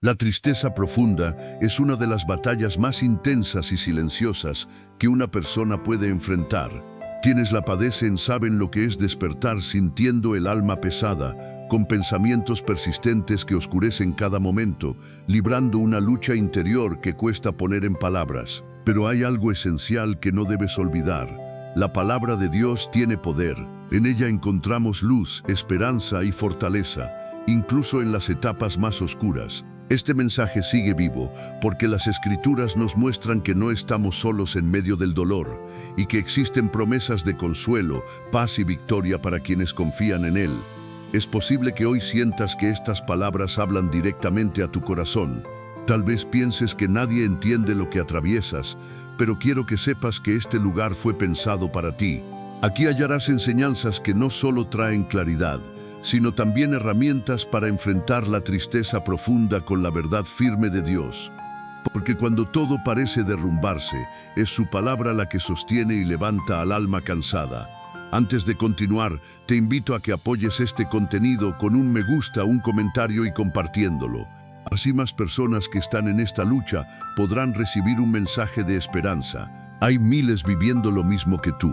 La tristeza profunda es una de las batallas más intensas y silenciosas que una persona puede enfrentar. Quienes la padecen saben lo que es despertar sintiendo el alma pesada, con pensamientos persistentes que oscurecen cada momento, librando una lucha interior que cuesta poner en palabras. Pero hay algo esencial que no debes olvidar. La palabra de Dios tiene poder. En ella encontramos luz, esperanza y fortaleza, incluso en las etapas más oscuras. Este mensaje sigue vivo porque las Escrituras nos muestran que no estamos solos en medio del dolor y que existen promesas de consuelo, paz y victoria para quienes confían en Él. Es posible que hoy sientas que estas palabras hablan directamente a tu corazón. Tal vez pienses que nadie entiende lo que atraviesas, pero quiero que sepas que este lugar fue pensado para ti. Aquí hallarás enseñanzas que no solo traen claridad, sino también herramientas para enfrentar la tristeza profunda con la verdad firme de Dios. Porque cuando todo parece derrumbarse, es su palabra la que sostiene y levanta al alma cansada. Antes de continuar, te invito a que apoyes este contenido con un me gusta, un comentario y compartiéndolo. Así más personas que están en esta lucha podrán recibir un mensaje de esperanza. Hay miles viviendo lo mismo que tú.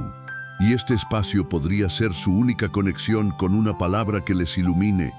Y este espacio podría ser su única conexión con una palabra que les ilumine.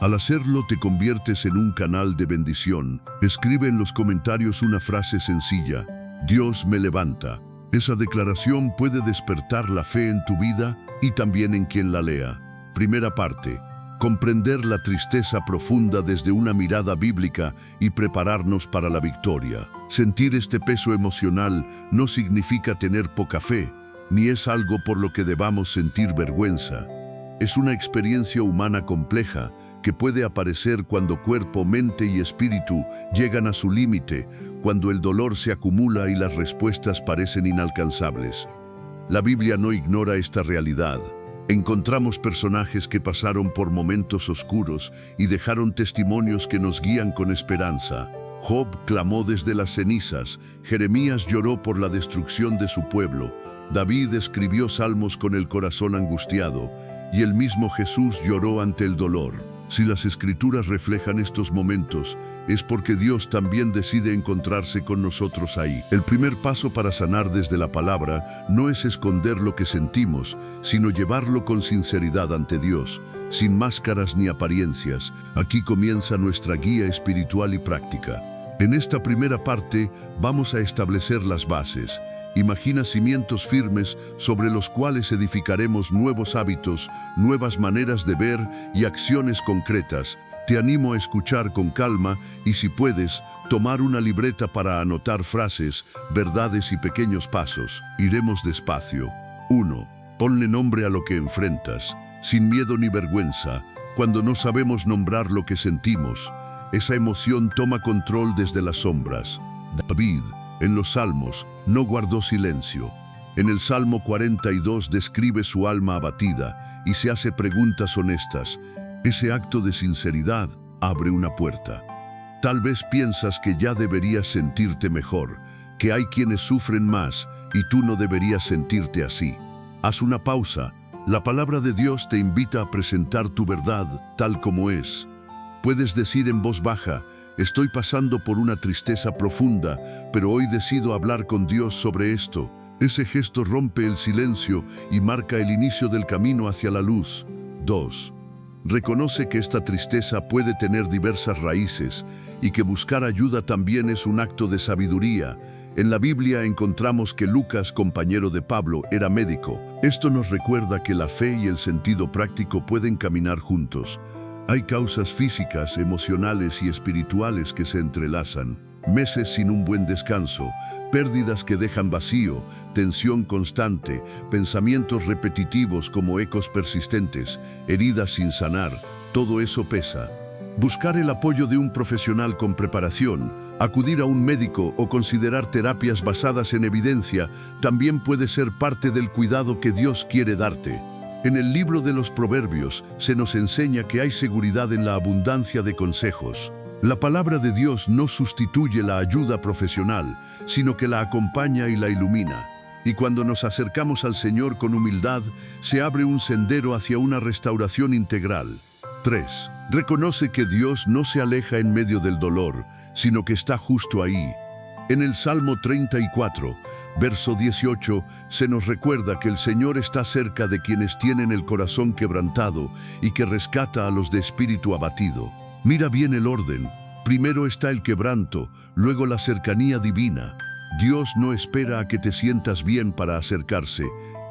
Al hacerlo te conviertes en un canal de bendición. Escribe en los comentarios una frase sencilla: Dios me levanta. Esa declaración puede despertar la fe en tu vida y también en quien la lea. Primera parte: comprender la tristeza profunda desde una mirada bíblica y prepararnos para la victoria. Sentir este peso emocional no significa tener poca fe, ni es algo por lo que debamos sentir vergüenza. Es una experiencia humana compleja que puede aparecer cuando cuerpo, mente y espíritu llegan a su límite, cuando el dolor se acumula y las respuestas parecen inalcanzables. La Biblia no ignora esta realidad. Encontramos personajes que pasaron por momentos oscuros y dejaron testimonios que nos guían con esperanza. Job clamó desde las cenizas, Jeremías lloró por la destrucción de su pueblo, David escribió salmos con el corazón angustiado, y el mismo Jesús lloró ante el dolor. Si las Escrituras reflejan estos momentos, es porque Dios también decide encontrarse con nosotros ahí. El primer paso para sanar desde la palabra no es esconder lo que sentimos, sino llevarlo con sinceridad ante Dios, sin máscaras ni apariencias. Aquí comienza nuestra guía espiritual y práctica. En esta primera parte vamos a establecer las bases. Imagina cimientos firmes sobre los cuales edificaremos nuevos hábitos, nuevas maneras de ver y acciones concretas. Te animo a escuchar con calma y, si puedes, tomar una libreta para anotar frases, verdades y pequeños pasos. Iremos despacio. 1. Ponle nombre a lo que enfrentas, sin miedo ni vergüenza. Cuando no sabemos nombrar lo que sentimos, esa emoción toma control desde las sombras. David, en los Salmos, no guardó silencio. En el Salmo 42 describe su alma abatida y se hace preguntas honestas. Ese acto de sinceridad abre una puerta. Tal vez piensas que ya deberías sentirte mejor, que hay quienes sufren más y tú no deberías sentirte así. Haz una pausa. La palabra de Dios te invita a presentar tu verdad tal como es. Puedes decir en voz baja: estoy pasando por una tristeza profunda, pero hoy decido hablar con Dios sobre esto. Ese gesto rompe el silencio y marca el inicio del camino hacia la luz. 2. Reconoce que esta tristeza puede tener diversas raíces y que buscar ayuda también es un acto de sabiduría. En la Biblia encontramos que Lucas, compañero de Pablo, era médico. Esto nos recuerda que la fe y el sentido práctico pueden caminar juntos. Hay causas físicas, emocionales y espirituales que se entrelazan. Meses sin un buen descanso, pérdidas que dejan vacío, tensión constante, pensamientos repetitivos como ecos persistentes, heridas sin sanar, todo eso pesa. Buscar el apoyo de un profesional con preparación, acudir a un médico o considerar terapias basadas en evidencia también puede ser parte del cuidado que Dios quiere darte. En el libro de los Proverbios se nos enseña que hay seguridad en la abundancia de consejos. La palabra de Dios no sustituye la ayuda profesional, sino que la acompaña y la ilumina. Y cuando nos acercamos al Señor con humildad, se abre un sendero hacia una restauración integral. 3. Reconoce que Dios no se aleja en medio del dolor, sino que está justo ahí. En el Salmo 34, verso 18, se nos recuerda que el Señor está cerca de quienes tienen el corazón quebrantado y que rescata a los de espíritu abatido. Mira bien el orden. Primero está el quebranto, luego la cercanía divina. Dios no espera a que te sientas bien para acercarse.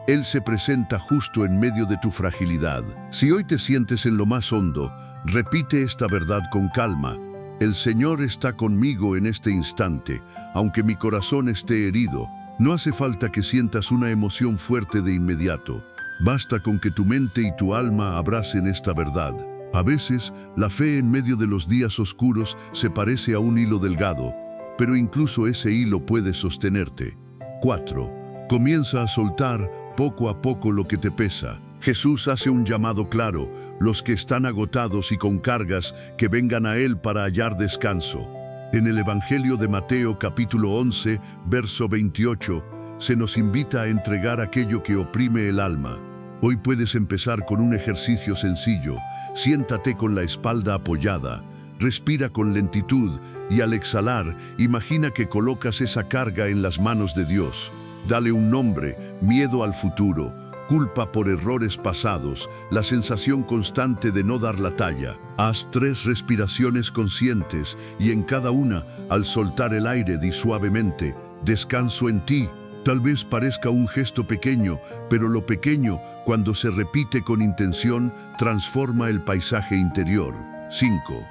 Él se presenta justo en medio de tu fragilidad. Si hoy te sientes en lo más hondo, repite esta verdad con calma. El Señor está conmigo en este instante, aunque mi corazón esté herido. No hace falta que sientas una emoción fuerte de inmediato. Basta con que tu mente y tu alma abracen esta verdad. A veces, la fe en medio de los días oscuros se parece a un hilo delgado, pero incluso ese hilo puede sostenerte. 4. Comienza a soltar poco a poco lo que te pesa. Jesús hace un llamado claro: los que están agotados y con cargas, que vengan a Él para hallar descanso. En el Evangelio de Mateo capítulo 11, verso 28, se nos invita a entregar aquello que oprime el alma. Hoy puedes empezar con un ejercicio sencillo. Siéntate con la espalda apoyada, respira con lentitud y al exhalar, imagina que colocas esa carga en las manos de Dios. Dale un nombre: miedo al futuro, culpa por errores pasados, la sensación constante de no dar la talla. Haz 3 respiraciones conscientes y en cada una, al soltar el aire, di suavemente: descanso en ti. Tal vez parezca un gesto pequeño, pero lo pequeño, cuando se repite con intención, transforma el paisaje interior. 5.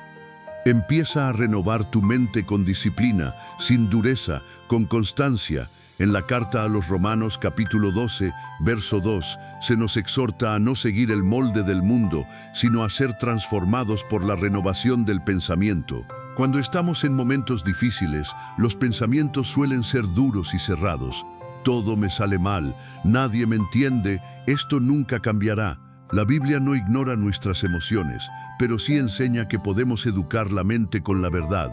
Empieza a renovar tu mente con disciplina, sin dureza, con constancia. En la carta a los Romanos capítulo 12, verso 2, se nos exhorta a no seguir el molde del mundo, sino a ser transformados por la renovación del pensamiento. Cuando estamos en momentos difíciles, los pensamientos suelen ser duros y cerrados. Todo me sale mal, nadie me entiende, esto nunca cambiará. La Biblia no ignora nuestras emociones, pero sí enseña que podemos educar la mente con la verdad.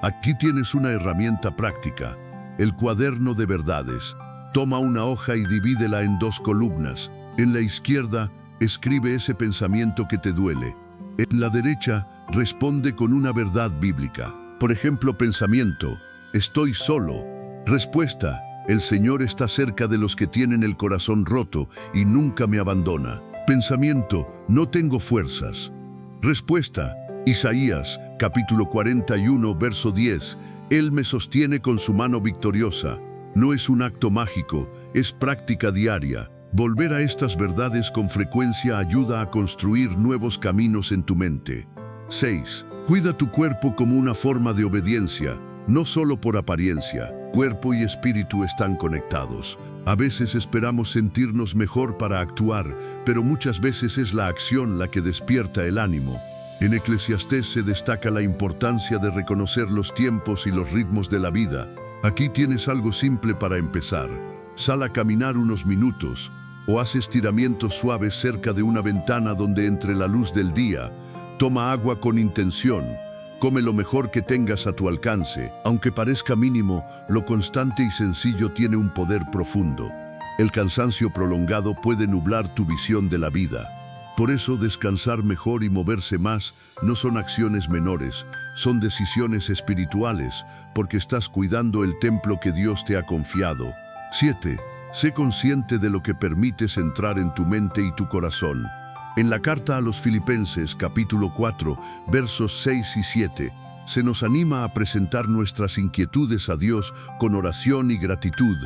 Aquí tienes una herramienta práctica: el cuaderno de verdades. Toma una hoja y divídela en 2 columnas. En la izquierda, escribe ese pensamiento que te duele. En la derecha, responde con una verdad bíblica. Por ejemplo, pensamiento: estoy solo. Respuesta: el Señor está cerca de los que tienen el corazón roto y nunca me abandona. Pensamiento: no tengo fuerzas. Respuesta: Isaías, capítulo 41, verso 10. Él me sostiene con su mano victoriosa. No es un acto mágico, es práctica diaria. Volver a estas verdades con frecuencia ayuda a construir nuevos caminos en tu mente. 6. Cuida tu cuerpo como una forma de obediencia, no solo por apariencia. Cuerpo y espíritu están conectados. A veces esperamos sentirnos mejor para actuar, pero muchas veces es la acción la que despierta el ánimo. En Eclesiastés se destaca la importancia de reconocer los tiempos y los ritmos de la vida. Aquí tienes algo simple para empezar. Sal a caminar unos minutos o haz estiramientos suaves cerca de una ventana donde entre la luz del día. Toma agua con intención. Come lo mejor que tengas a tu alcance. Aunque parezca mínimo, lo constante y sencillo tiene un poder profundo. El cansancio prolongado puede nublar tu visión de la vida. Por eso, descansar mejor y moverse más no son acciones menores, son decisiones espirituales, porque estás cuidando el templo que Dios te ha confiado. 7. Sé consciente de lo que permites entrar en tu mente y tu corazón. En la carta a los Filipenses, capítulo 4, versos 6 y 7, se nos anima a presentar nuestras inquietudes a Dios con oración y gratitud,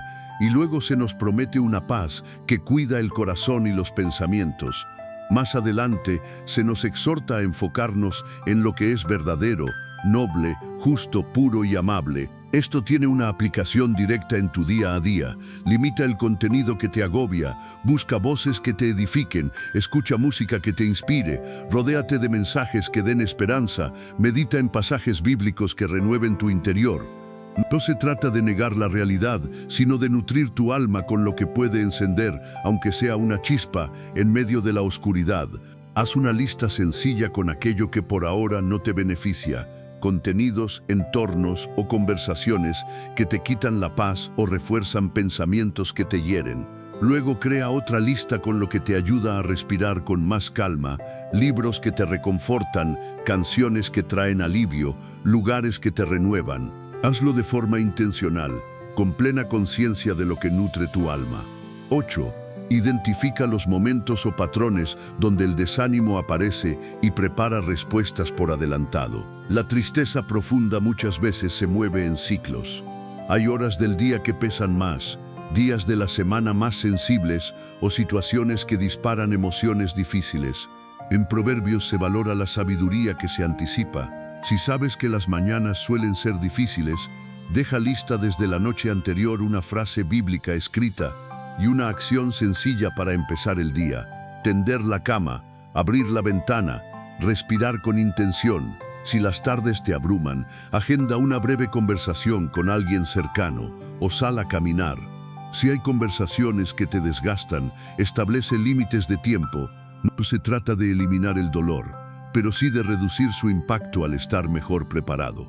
y luego se nos promete una paz que cuida el corazón y los pensamientos. Más adelante, se nos exhorta a enfocarnos en lo que es verdadero, noble, justo, puro y amable. Esto tiene una aplicación directa en tu día a día. Limita el contenido que te agobia, busca voces que te edifiquen, escucha música que te inspire, rodéate de mensajes que den esperanza, medita en pasajes bíblicos que renueven tu interior. No se trata de negar la realidad, sino de nutrir tu alma con lo que puede encender, aunque sea una chispa, en medio de la oscuridad. Haz una lista sencilla con aquello que por ahora no te beneficia. Contenidos, entornos o conversaciones que te quitan la paz o refuerzan pensamientos que te hieren. Luego crea otra lista con lo que te ayuda a respirar con más calma, libros que te reconfortan, canciones que traen alivio, lugares que te renuevan. Hazlo de forma intencional, con plena conciencia de lo que nutre tu alma. 8. Identifica los momentos o patrones donde el desánimo aparece y prepara respuestas por adelantado. La tristeza profunda muchas veces se mueve en ciclos. Hay horas del día que pesan más, días de la semana más sensibles o situaciones que disparan emociones difíciles. En Proverbios se valora la sabiduría que se anticipa. Si sabes que las mañanas suelen ser difíciles, deja lista desde la noche anterior una frase bíblica escrita y una acción sencilla para empezar el día. Tender la cama, abrir la ventana, respirar con intención. Si las tardes te abruman, agenda una breve conversación con alguien cercano o sal a caminar. Si hay conversaciones que te desgastan, establece límites de tiempo. No se trata de eliminar el dolor, pero sí de reducir su impacto al estar mejor preparado.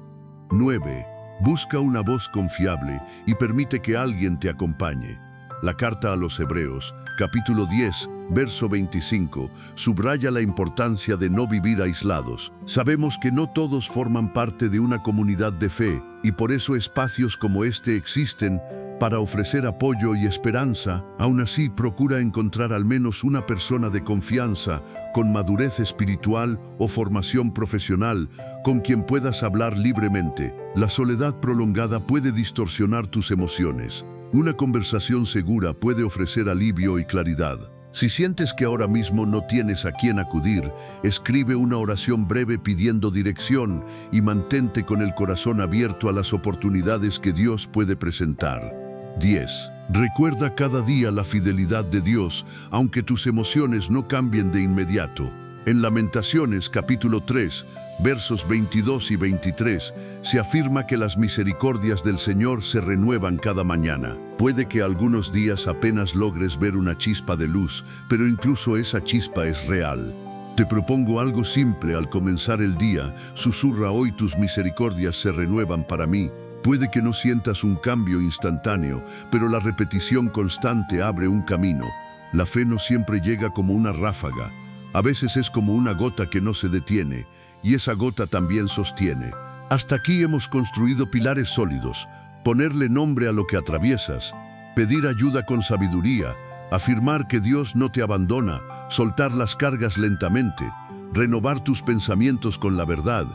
9. Busca una voz confiable y permite que alguien te acompañe. La carta a los Hebreos, capítulo 10, verso 25, subraya la importancia de no vivir aislados. Sabemos que no todos forman parte de una comunidad de fe y por eso espacios como este existen para ofrecer apoyo y esperanza. Aún así, procura encontrar al menos una persona de confianza, con madurez espiritual o formación profesional, con quien puedas hablar libremente. La soledad prolongada puede distorsionar tus emociones. Una conversación segura puede ofrecer alivio y claridad. Si sientes que ahora mismo no tienes a quién acudir, escribe una oración breve pidiendo dirección y mantente con el corazón abierto a las oportunidades que Dios puede presentar. 10. Recuerda cada día la fidelidad de Dios, aunque tus emociones no cambien de inmediato. En Lamentaciones, capítulo 3, versos 22 y 23, se afirma que las misericordias del Señor se renuevan cada mañana. Puede que algunos días apenas logres ver una chispa de luz, pero incluso esa chispa es real. Te propongo algo simple al comenzar el día. Susurra: hoy tus misericordias se renuevan para mí. Puede que no sientas un cambio instantáneo, pero la repetición constante abre un camino. La fe no siempre llega como una ráfaga. A veces es como una gota que no se detiene, y esa gota también sostiene. Hasta aquí hemos construido pilares sólidos: ponerle nombre a lo que atraviesas, pedir ayuda con sabiduría, afirmar que Dios no te abandona, soltar las cargas lentamente, renovar tus pensamientos con la verdad,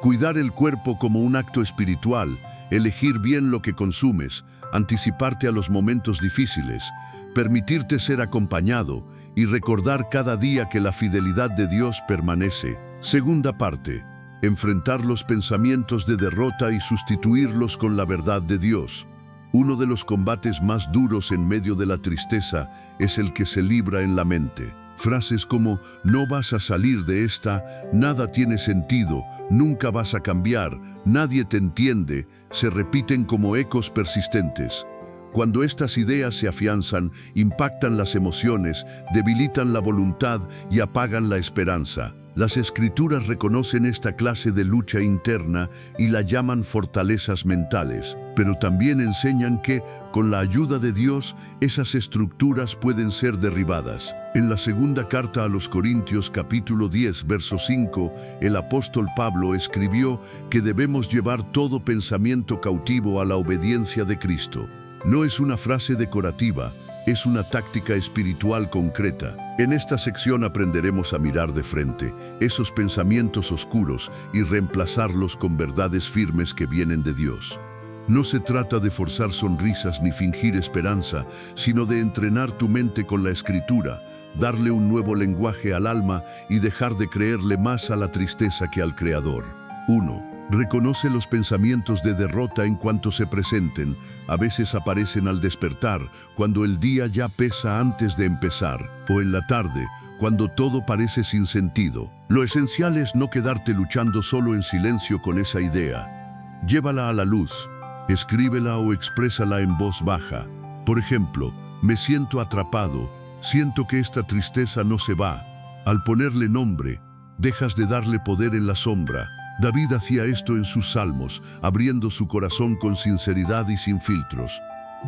cuidar el cuerpo como un acto espiritual, elegir bien lo que consumes, anticiparte a los momentos difíciles, permitirte ser acompañado y recordar cada día que la fidelidad de Dios permanece. Segunda parte: enfrentar los pensamientos de derrota y sustituirlos con la verdad de Dios. Uno de los combates más duros en medio de la tristeza es el que se libra en la mente. Frases como "no vas a salir de esta", "nada tiene sentido", "nunca vas a cambiar", "nadie te entiende", se repiten como ecos persistentes. Cuando estas ideas se afianzan, impactan las emociones, debilitan la voluntad y apagan la esperanza. Las Escrituras reconocen esta clase de lucha interna y la llaman fortalezas mentales, pero también enseñan que, con la ayuda de Dios, esas estructuras pueden ser derribadas. En la segunda carta a los Corintios, capítulo 10, verso 5, el apóstol Pablo escribió que debemos llevar todo pensamiento cautivo a la obediencia de Cristo. No es una frase decorativa, es una táctica espiritual concreta. En esta sección aprenderemos a mirar de frente esos pensamientos oscuros y reemplazarlos con verdades firmes que vienen de Dios. No se trata de forzar sonrisas ni fingir esperanza, sino de entrenar tu mente con la Escritura, darle un nuevo lenguaje al alma y dejar de creerle más a la tristeza que al Creador. 1. Reconoce los pensamientos de derrota en cuanto se presenten. A veces aparecen al despertar, cuando el día ya pesa antes de empezar, o en la tarde, cuando todo parece sin sentido. Lo esencial es no quedarte luchando solo en silencio con esa idea. Llévala a la luz, escríbela o exprésala en voz baja. Por ejemplo, me siento atrapado, siento que esta tristeza no se va. Al ponerle nombre, dejas de darle poder en la sombra. David hacía esto en sus salmos, abriendo su corazón con sinceridad y sin filtros.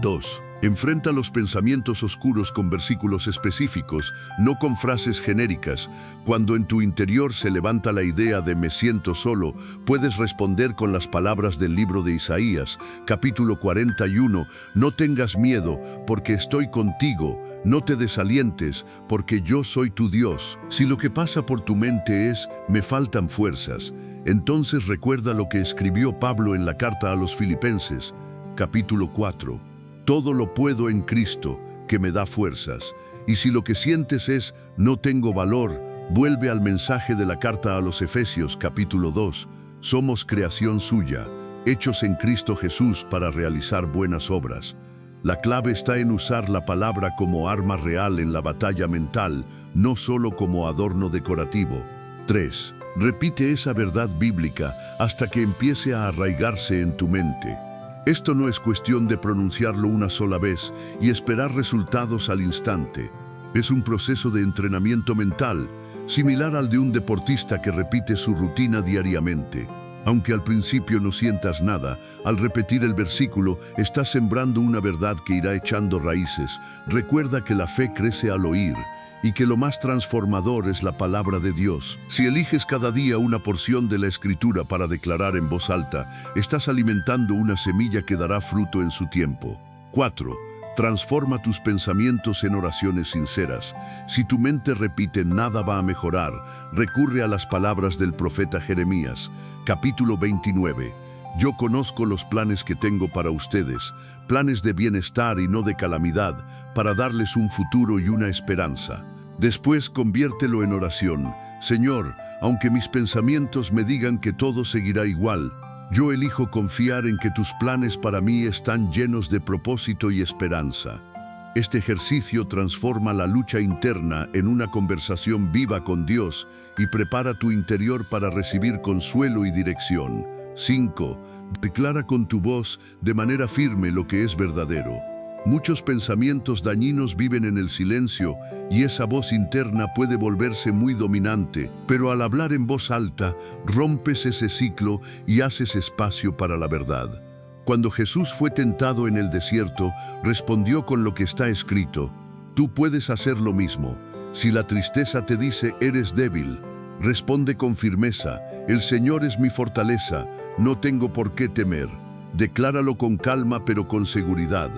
2. Enfrenta los pensamientos oscuros con versículos específicos, no con frases genéricas. Cuando en tu interior se levanta la idea de me siento solo, puedes responder con las palabras del libro de Isaías, capítulo 41, no tengas miedo, porque estoy contigo, no te desalientes, porque yo soy tu Dios. Si lo que pasa por tu mente es me faltan fuerzas, entonces recuerda lo que escribió Pablo en la carta a los Filipenses, capítulo 4. Todo lo puedo en Cristo, que me da fuerzas. Y si lo que sientes es no tengo valor, vuelve al mensaje de la carta a los Efesios, capítulo 2. Somos creación suya, hechos en Cristo Jesús para realizar buenas obras. La clave está en usar la palabra como arma real en la batalla mental, no solo como adorno decorativo. 3. Repite esa verdad bíblica hasta que empiece a arraigarse en tu mente. Esto no es cuestión de pronunciarlo una sola vez y esperar resultados al instante. Es un proceso de entrenamiento mental, similar al de un deportista que repite su rutina diariamente. Aunque al principio no sientas nada, al repetir el versículo, estás sembrando una verdad que irá echando raíces. Recuerda que la fe crece al oír y que lo más transformador es la palabra de Dios. Si eliges cada día una porción de la Escritura para declarar en voz alta, estás alimentando una semilla que dará fruto en su tiempo. 4. Transforma tus pensamientos en oraciones sinceras. Si tu mente repite nada va a mejorar, recurre a las palabras del profeta Jeremías, capítulo 29. Yo conozco los planes que tengo para ustedes, planes de bienestar y no de calamidad, para darles un futuro y una esperanza. Después conviértelo en oración. Señor, aunque mis pensamientos me digan que todo seguirá igual, yo elijo confiar en que tus planes para mí están llenos de propósito y esperanza. Este ejercicio transforma la lucha interna en una conversación viva con Dios y prepara tu interior para recibir consuelo y dirección. 5. Declara con tu voz de manera firme lo que es verdadero. Muchos pensamientos dañinos viven en el silencio y esa voz interna puede volverse muy dominante, pero al hablar en voz alta, rompes ese ciclo y haces espacio para la verdad. Cuando Jesús fue tentado en el desierto, respondió con lo que está escrito. Tú puedes hacer lo mismo. Si la tristeza te dice eres débil, responde con firmeza, el Señor es mi fortaleza, no tengo por qué temer. Decláralo con calma pero con seguridad.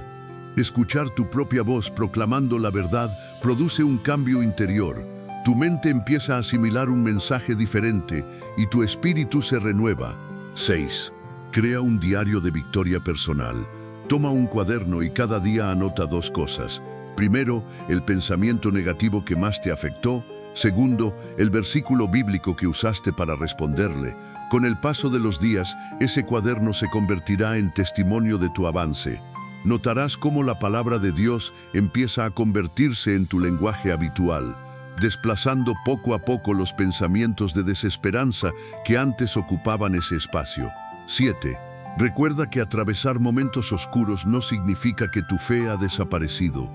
Escuchar tu propia voz proclamando la verdad produce un cambio interior. Tu mente empieza a asimilar un mensaje diferente y tu espíritu se renueva. 6. Crea un diario de victoria personal. Toma un cuaderno y cada día anota 2 cosas. Primero, el pensamiento negativo que más te afectó. Segundo, el versículo bíblico que usaste para responderle. Con el paso de los días, ese cuaderno se convertirá en testimonio de tu avance. Notarás cómo la palabra de Dios empieza a convertirse en tu lenguaje habitual, desplazando poco a poco los pensamientos de desesperanza que antes ocupaban ese espacio. 7. Recuerda que atravesar momentos oscuros no significa que tu fe ha desaparecido.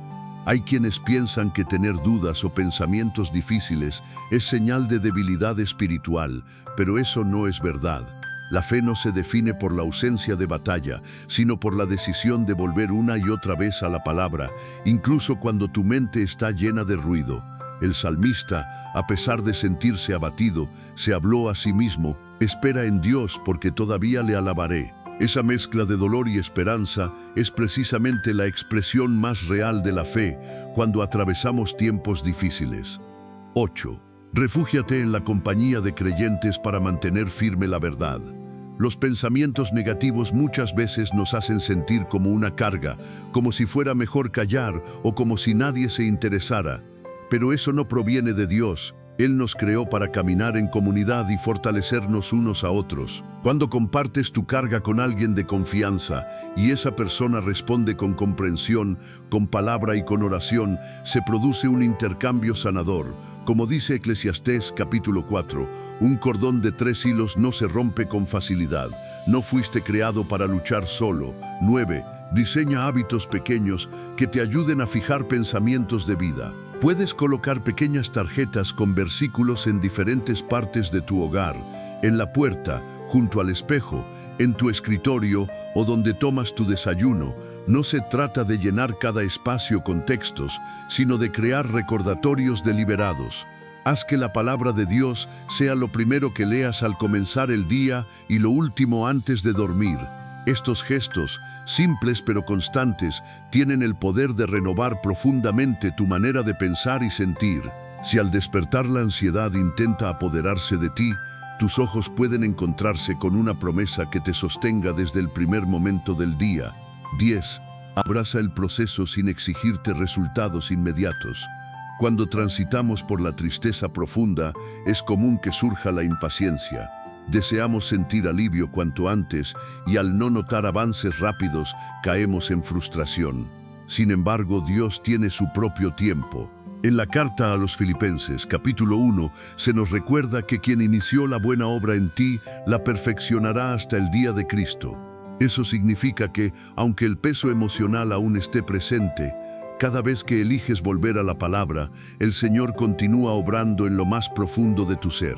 Hay quienes piensan que tener dudas o pensamientos difíciles es señal de debilidad espiritual, pero eso no es verdad. La fe no se define por la ausencia de batalla, sino por la decisión de volver una y otra vez a la palabra, incluso cuando tu mente está llena de ruido. El salmista, a pesar de sentirse abatido, se habló a sí mismo, espera en Dios porque todavía le alabaré. Esa mezcla de dolor y esperanza es precisamente la expresión más real de la fe cuando atravesamos tiempos difíciles. 8. Refúgiate en la compañía de creyentes para mantener firme la verdad. Los pensamientos negativos muchas veces nos hacen sentir como una carga, como si fuera mejor callar o como si nadie se interesara. Pero eso no proviene de Dios. Él nos creó para caminar en comunidad y fortalecernos unos a otros. Cuando compartes tu carga con alguien de confianza y esa persona responde con comprensión, con palabra y con oración, se produce un intercambio sanador. Como dice Eclesiastés capítulo 4, un cordón de 3 hilos no se rompe con facilidad. No fuiste creado para luchar solo. 9. Diseña hábitos pequeños que te ayuden a fijar pensamientos de vida. Puedes colocar pequeñas tarjetas con versículos en diferentes partes de tu hogar, en la puerta, junto al espejo, en tu escritorio o donde tomas tu desayuno, no se trata de llenar cada espacio con textos, sino de crear recordatorios deliberados. Haz que la palabra de Dios sea lo primero que leas al comenzar el día y lo último antes de dormir. Estos gestos, simples pero constantes, tienen el poder de renovar profundamente tu manera de pensar y sentir. Si al despertar la ansiedad intenta apoderarse de ti, tus ojos pueden encontrarse con una promesa que te sostenga desde el primer momento del día. 10. Abraza el proceso sin exigirte resultados inmediatos. Cuando transitamos por la tristeza profunda, es común que surja la impaciencia. Deseamos sentir alivio cuanto antes y al no notar avances rápidos, caemos en frustración. Sin embargo, Dios tiene su propio tiempo. En la carta a los Filipenses, capítulo 1, se nos recuerda que quien inició la buena obra en ti, la perfeccionará hasta el día de Cristo. Eso significa que, aunque el peso emocional aún esté presente, cada vez que eliges volver a la palabra, el Señor continúa obrando en lo más profundo de tu ser.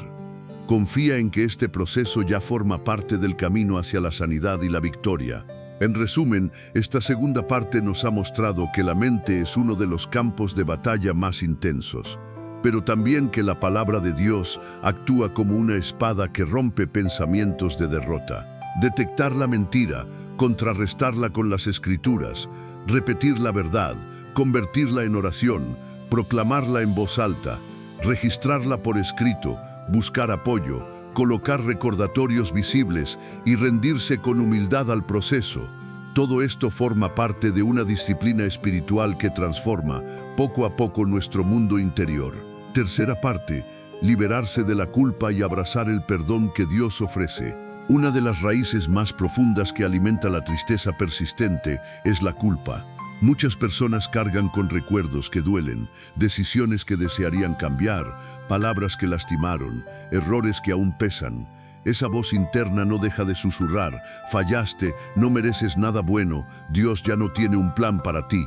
Confía en que este proceso ya forma parte del camino hacia la sanidad y la victoria. En resumen, esta segunda parte nos ha mostrado que la mente es uno de los campos de batalla más intensos, pero también que la palabra de Dios actúa como una espada que rompe pensamientos de derrota. Detectar la mentira, contrarrestarla con las Escrituras, repetir la verdad, convertirla en oración, proclamarla en voz alta, registrarla por escrito, buscar apoyo, colocar recordatorios visibles y rendirse con humildad al proceso. Todo esto forma parte de una disciplina espiritual que transforma poco a poco nuestro mundo interior. Tercera parte, liberarse de la culpa y abrazar el perdón que Dios ofrece. Una de las raíces más profundas que alimenta la tristeza persistente es la culpa. Muchas personas cargan con recuerdos que duelen, decisiones que desearían cambiar, palabras que lastimaron, errores que aún pesan. Esa voz interna no deja de susurrar: fallaste, no mereces nada bueno, Dios ya no tiene un plan para ti.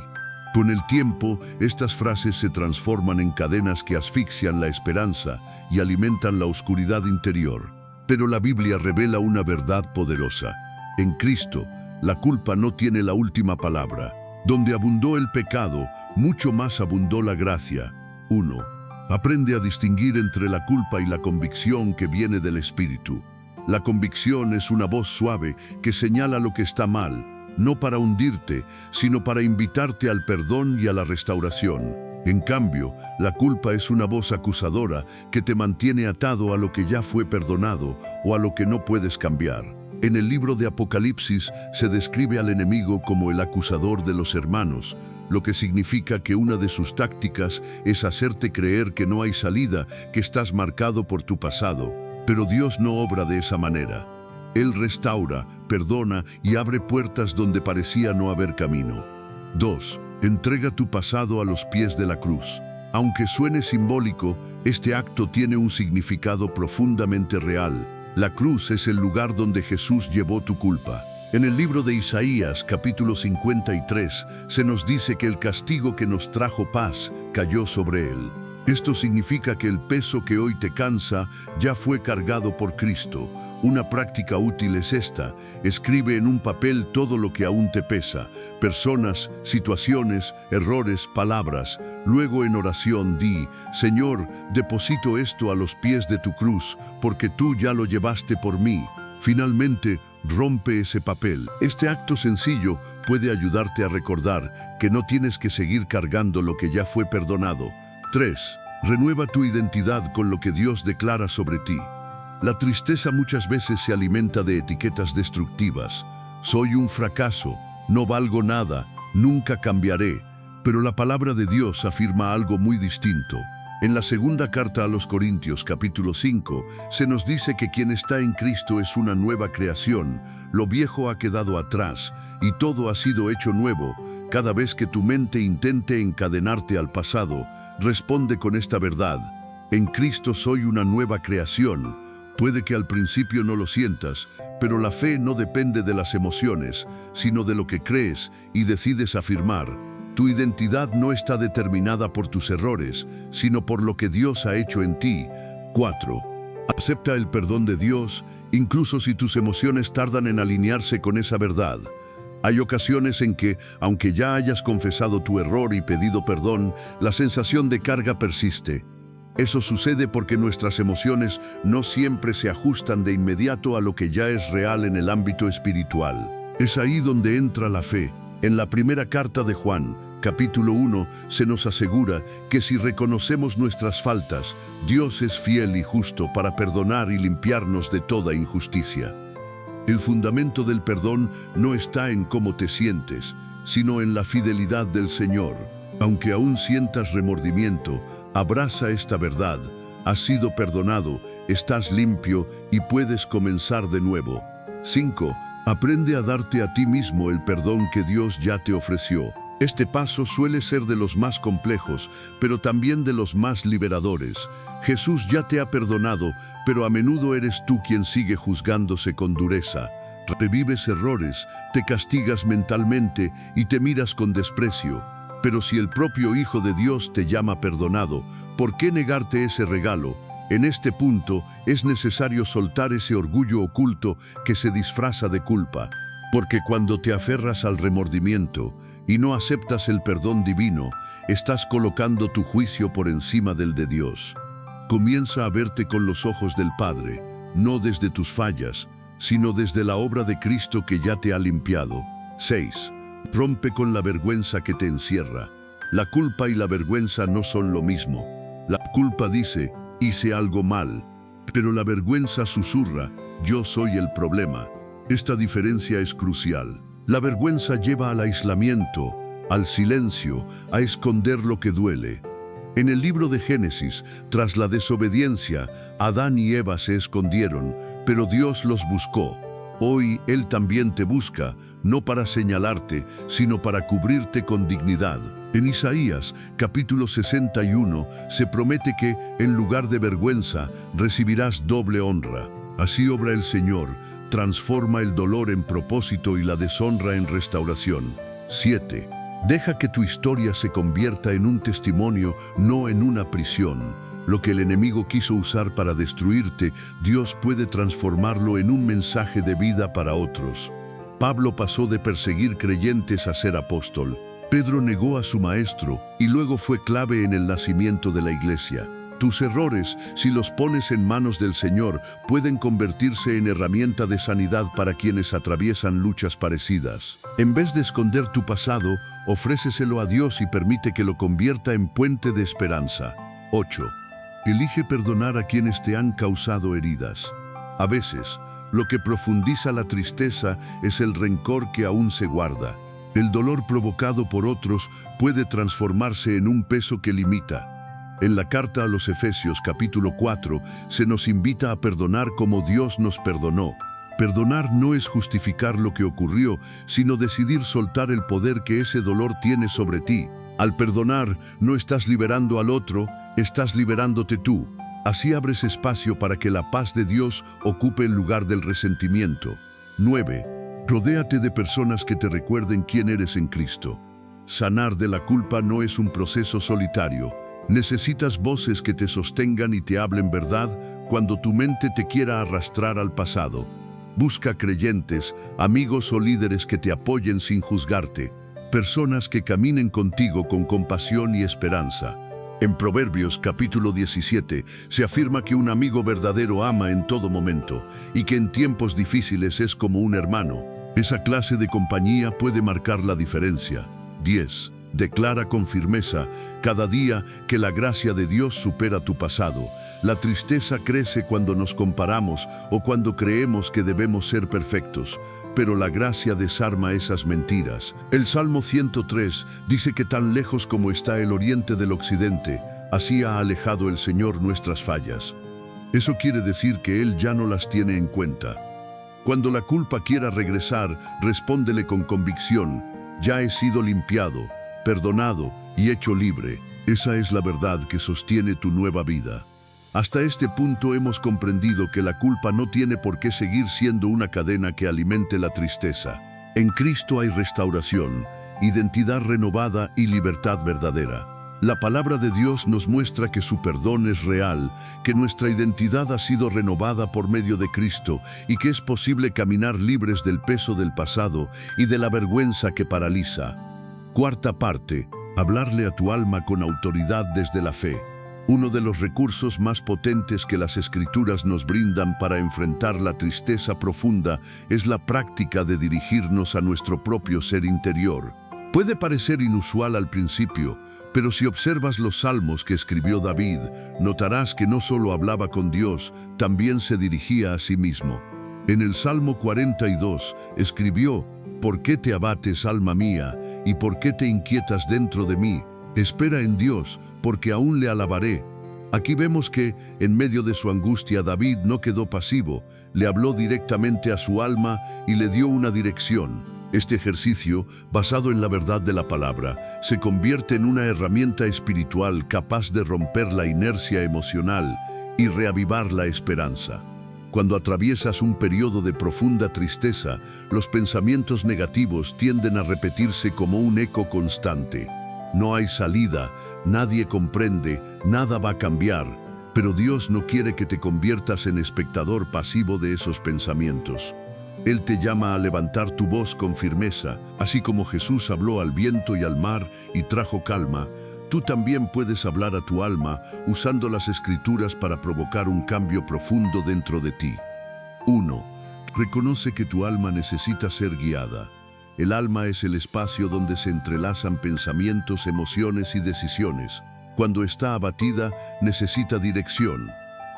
Con el tiempo, estas frases se transforman en cadenas que asfixian la esperanza y alimentan la oscuridad interior. Pero la Biblia revela una verdad poderosa. En Cristo, la culpa no tiene la última palabra. Donde abundó el pecado, mucho más abundó la gracia. 1. Aprende a distinguir entre la culpa y la convicción que viene del Espíritu. La convicción es una voz suave que señala lo que está mal, no para hundirte, sino para invitarte al perdón y a la restauración. En cambio, la culpa es una voz acusadora que te mantiene atado a lo que ya fue perdonado o a lo que no puedes cambiar. En el libro de Apocalipsis se describe al enemigo como el acusador de los hermanos, lo que significa que una de sus tácticas es hacerte creer que no hay salida, que estás marcado por tu pasado. Pero Dios no obra de esa manera. Él restaura, perdona y abre puertas donde parecía no haber camino. 2. Entrega tu pasado a los pies de la cruz. Aunque suene simbólico, este acto tiene un significado profundamente real. La cruz es el lugar donde Jesús llevó tu culpa. En el libro de Isaías, capítulo 53, se nos dice que el castigo que nos trajo paz cayó sobre él. Esto significa que el peso que hoy te cansa ya fue cargado por Cristo. Una práctica útil es esta: escribe en un papel todo lo que aún te pesa, personas, situaciones, errores, palabras. Luego en oración di: Señor, deposito esto a los pies de tu cruz, porque tú ya lo llevaste por mí. Finalmente, rompe ese papel. Este acto sencillo puede ayudarte a recordar que no tienes que seguir cargando lo que ya fue perdonado. 3. Renueva tu identidad con lo que Dios declara sobre ti. La tristeza muchas veces se alimenta de etiquetas destructivas. Soy un fracaso, no valgo nada, nunca cambiaré. Pero la palabra de Dios afirma algo muy distinto. En la segunda carta a los Corintios, capítulo 5, se nos dice que quien está en Cristo es una nueva creación. Lo viejo ha quedado atrás y todo ha sido hecho nuevo. Cada vez que tu mente intente encadenarte al pasado, responde con esta verdad: en Cristo soy una nueva creación. Puede que al principio no lo sientas, pero la fe no depende de las emociones, sino de lo que crees y decides afirmar. Tu identidad no está determinada por tus errores, sino por lo que Dios ha hecho en ti. 4. Acepta el perdón de Dios incluso si tus emociones tardan en alinearse con esa verdad. Hay ocasiones en que, aunque ya hayas confesado tu error y pedido perdón, la sensación de carga persiste. Eso sucede porque nuestras emociones no siempre se ajustan de inmediato a lo que ya es real en el ámbito espiritual. Es ahí donde entra la fe. En la primera carta de Juan, capítulo 1, se nos asegura que si reconocemos nuestras faltas, Dios es fiel y justo para perdonar y limpiarnos de toda injusticia. El fundamento del perdón no está en cómo te sientes, sino en la fidelidad del Señor. Aunque aún sientas remordimiento, abraza esta verdad. Has sido perdonado, estás limpio y puedes comenzar de nuevo. 5. Aprende a darte a ti mismo el perdón que Dios ya te ofreció. Este paso suele ser de los más complejos, pero también de los más liberadores. Jesús ya te ha perdonado, pero a menudo eres tú quien sigue juzgándose con dureza. Revives errores, te castigas mentalmente y te miras con desprecio. Pero si el propio Hijo de Dios te llama perdonado, ¿por qué negarte ese regalo? En este punto es necesario soltar ese orgullo oculto que se disfraza de culpa, porque cuando te aferras al remordimiento y no aceptas el perdón divino, estás colocando tu juicio por encima del de Dios. Comienza a verte con los ojos del Padre, no desde tus fallas, sino desde la obra de Cristo que ya te ha limpiado. 6. Rompe con la vergüenza que te encierra. La culpa y la vergüenza no son lo mismo. La culpa dice, hice algo mal, pero la vergüenza susurra, yo soy el problema. Esta diferencia es crucial. La vergüenza lleva al aislamiento, al silencio, a esconder lo que duele. En el libro de Génesis, tras la desobediencia, Adán y Eva se escondieron, pero Dios los buscó. Hoy Él también te busca, no para señalarte, sino para cubrirte con dignidad. En Isaías, capítulo 61, se promete que, en lugar de vergüenza, recibirás doble honra. Así obra el Señor, transforma el dolor en propósito y la deshonra en restauración. 7. Deja que tu historia se convierta en un testimonio, no en una prisión. Lo que el enemigo quiso usar para destruirte, Dios puede transformarlo en un mensaje de vida para otros. Pablo pasó de perseguir creyentes a ser apóstol. Pedro negó a su maestro y luego fue clave en el nacimiento de la iglesia. Tus errores, si los pones en manos del Señor, pueden convertirse en herramienta de sanidad para quienes atraviesan luchas parecidas. En vez de esconder tu pasado, ofréceselo a Dios y permite que lo convierta en puente de esperanza. 8. Elige perdonar a quienes te han causado heridas. A veces, lo que profundiza la tristeza es el rencor que aún se guarda. El dolor provocado por otros puede transformarse en un peso que limita. En la carta a los Efesios capítulo 4 se nos invita a perdonar como Dios nos perdonó. Perdonar no es justificar lo que ocurrió, sino decidir soltar el poder que ese dolor tiene sobre ti. Al perdonar, no estás liberando al otro, estás liberándote tú. Así abres espacio para que la paz de Dios ocupe el lugar del resentimiento. 9. Rodéate de personas que te recuerden quién eres en Cristo. Sanar de la culpa no es un proceso solitario. Necesitas voces que te sostengan y te hablen verdad cuando tu mente te quiera arrastrar al pasado. Busca creyentes, amigos o líderes que te apoyen sin juzgarte. Personas que caminen contigo con compasión y esperanza. En Proverbios capítulo 17 se afirma que un amigo verdadero ama en todo momento y que en tiempos difíciles es como un hermano. Esa clase de compañía puede marcar la diferencia. 10. Declara con firmeza cada día que la gracia de Dios supera tu pasado. La tristeza crece cuando nos comparamos o cuando creemos que debemos ser perfectos, pero la gracia desarma esas mentiras. El Salmo 103 dice que tan lejos como está el oriente del occidente, así ha alejado el Señor nuestras fallas. Eso quiere decir que Él ya no las tiene en cuenta. Cuando la culpa quiera regresar, respóndele con convicción: ya he sido limpiado, perdonado y hecho libre. Esa es la verdad que sostiene tu nueva vida. Hasta este punto hemos comprendido que la culpa no tiene por qué seguir siendo una cadena que alimente la tristeza. En Cristo hay restauración, identidad renovada y libertad verdadera. La palabra de Dios nos muestra que su perdón es real, que nuestra identidad ha sido renovada por medio de Cristo y que es posible caminar libres del peso del pasado y de la vergüenza que paraliza. Cuarta parte, hablarle a tu alma con autoridad desde la fe. Uno de los recursos más potentes que las Escrituras nos brindan para enfrentar la tristeza profunda es la práctica de dirigirnos a nuestro propio ser interior. Puede parecer inusual al principio, pero si observas los salmos que escribió David, notarás que no solo hablaba con Dios, también se dirigía a sí mismo. En el Salmo 42 escribió: ¿Por qué te abates, alma mía, y por qué te inquietas dentro de mí? Espera en Dios, porque aún le alabaré. Aquí vemos que, en medio de su angustia, David no quedó pasivo, le habló directamente a su alma y le dio una dirección. Este ejercicio, basado en la verdad de la palabra, se convierte en una herramienta espiritual capaz de romper la inercia emocional y reavivar la esperanza. Cuando atraviesas un periodo de profunda tristeza, los pensamientos negativos tienden a repetirse como un eco constante. No hay salida, nadie comprende, nada va a cambiar, pero Dios no quiere que te conviertas en espectador pasivo de esos pensamientos. Él te llama a levantar tu voz con firmeza, así como Jesús habló al viento y al mar y trajo calma. Tú también puedes hablar a tu alma usando las Escrituras para provocar un cambio profundo dentro de ti. 1. Reconoce que tu alma necesita ser guiada. El alma es el espacio donde se entrelazan pensamientos, emociones y decisiones. Cuando está abatida, necesita dirección.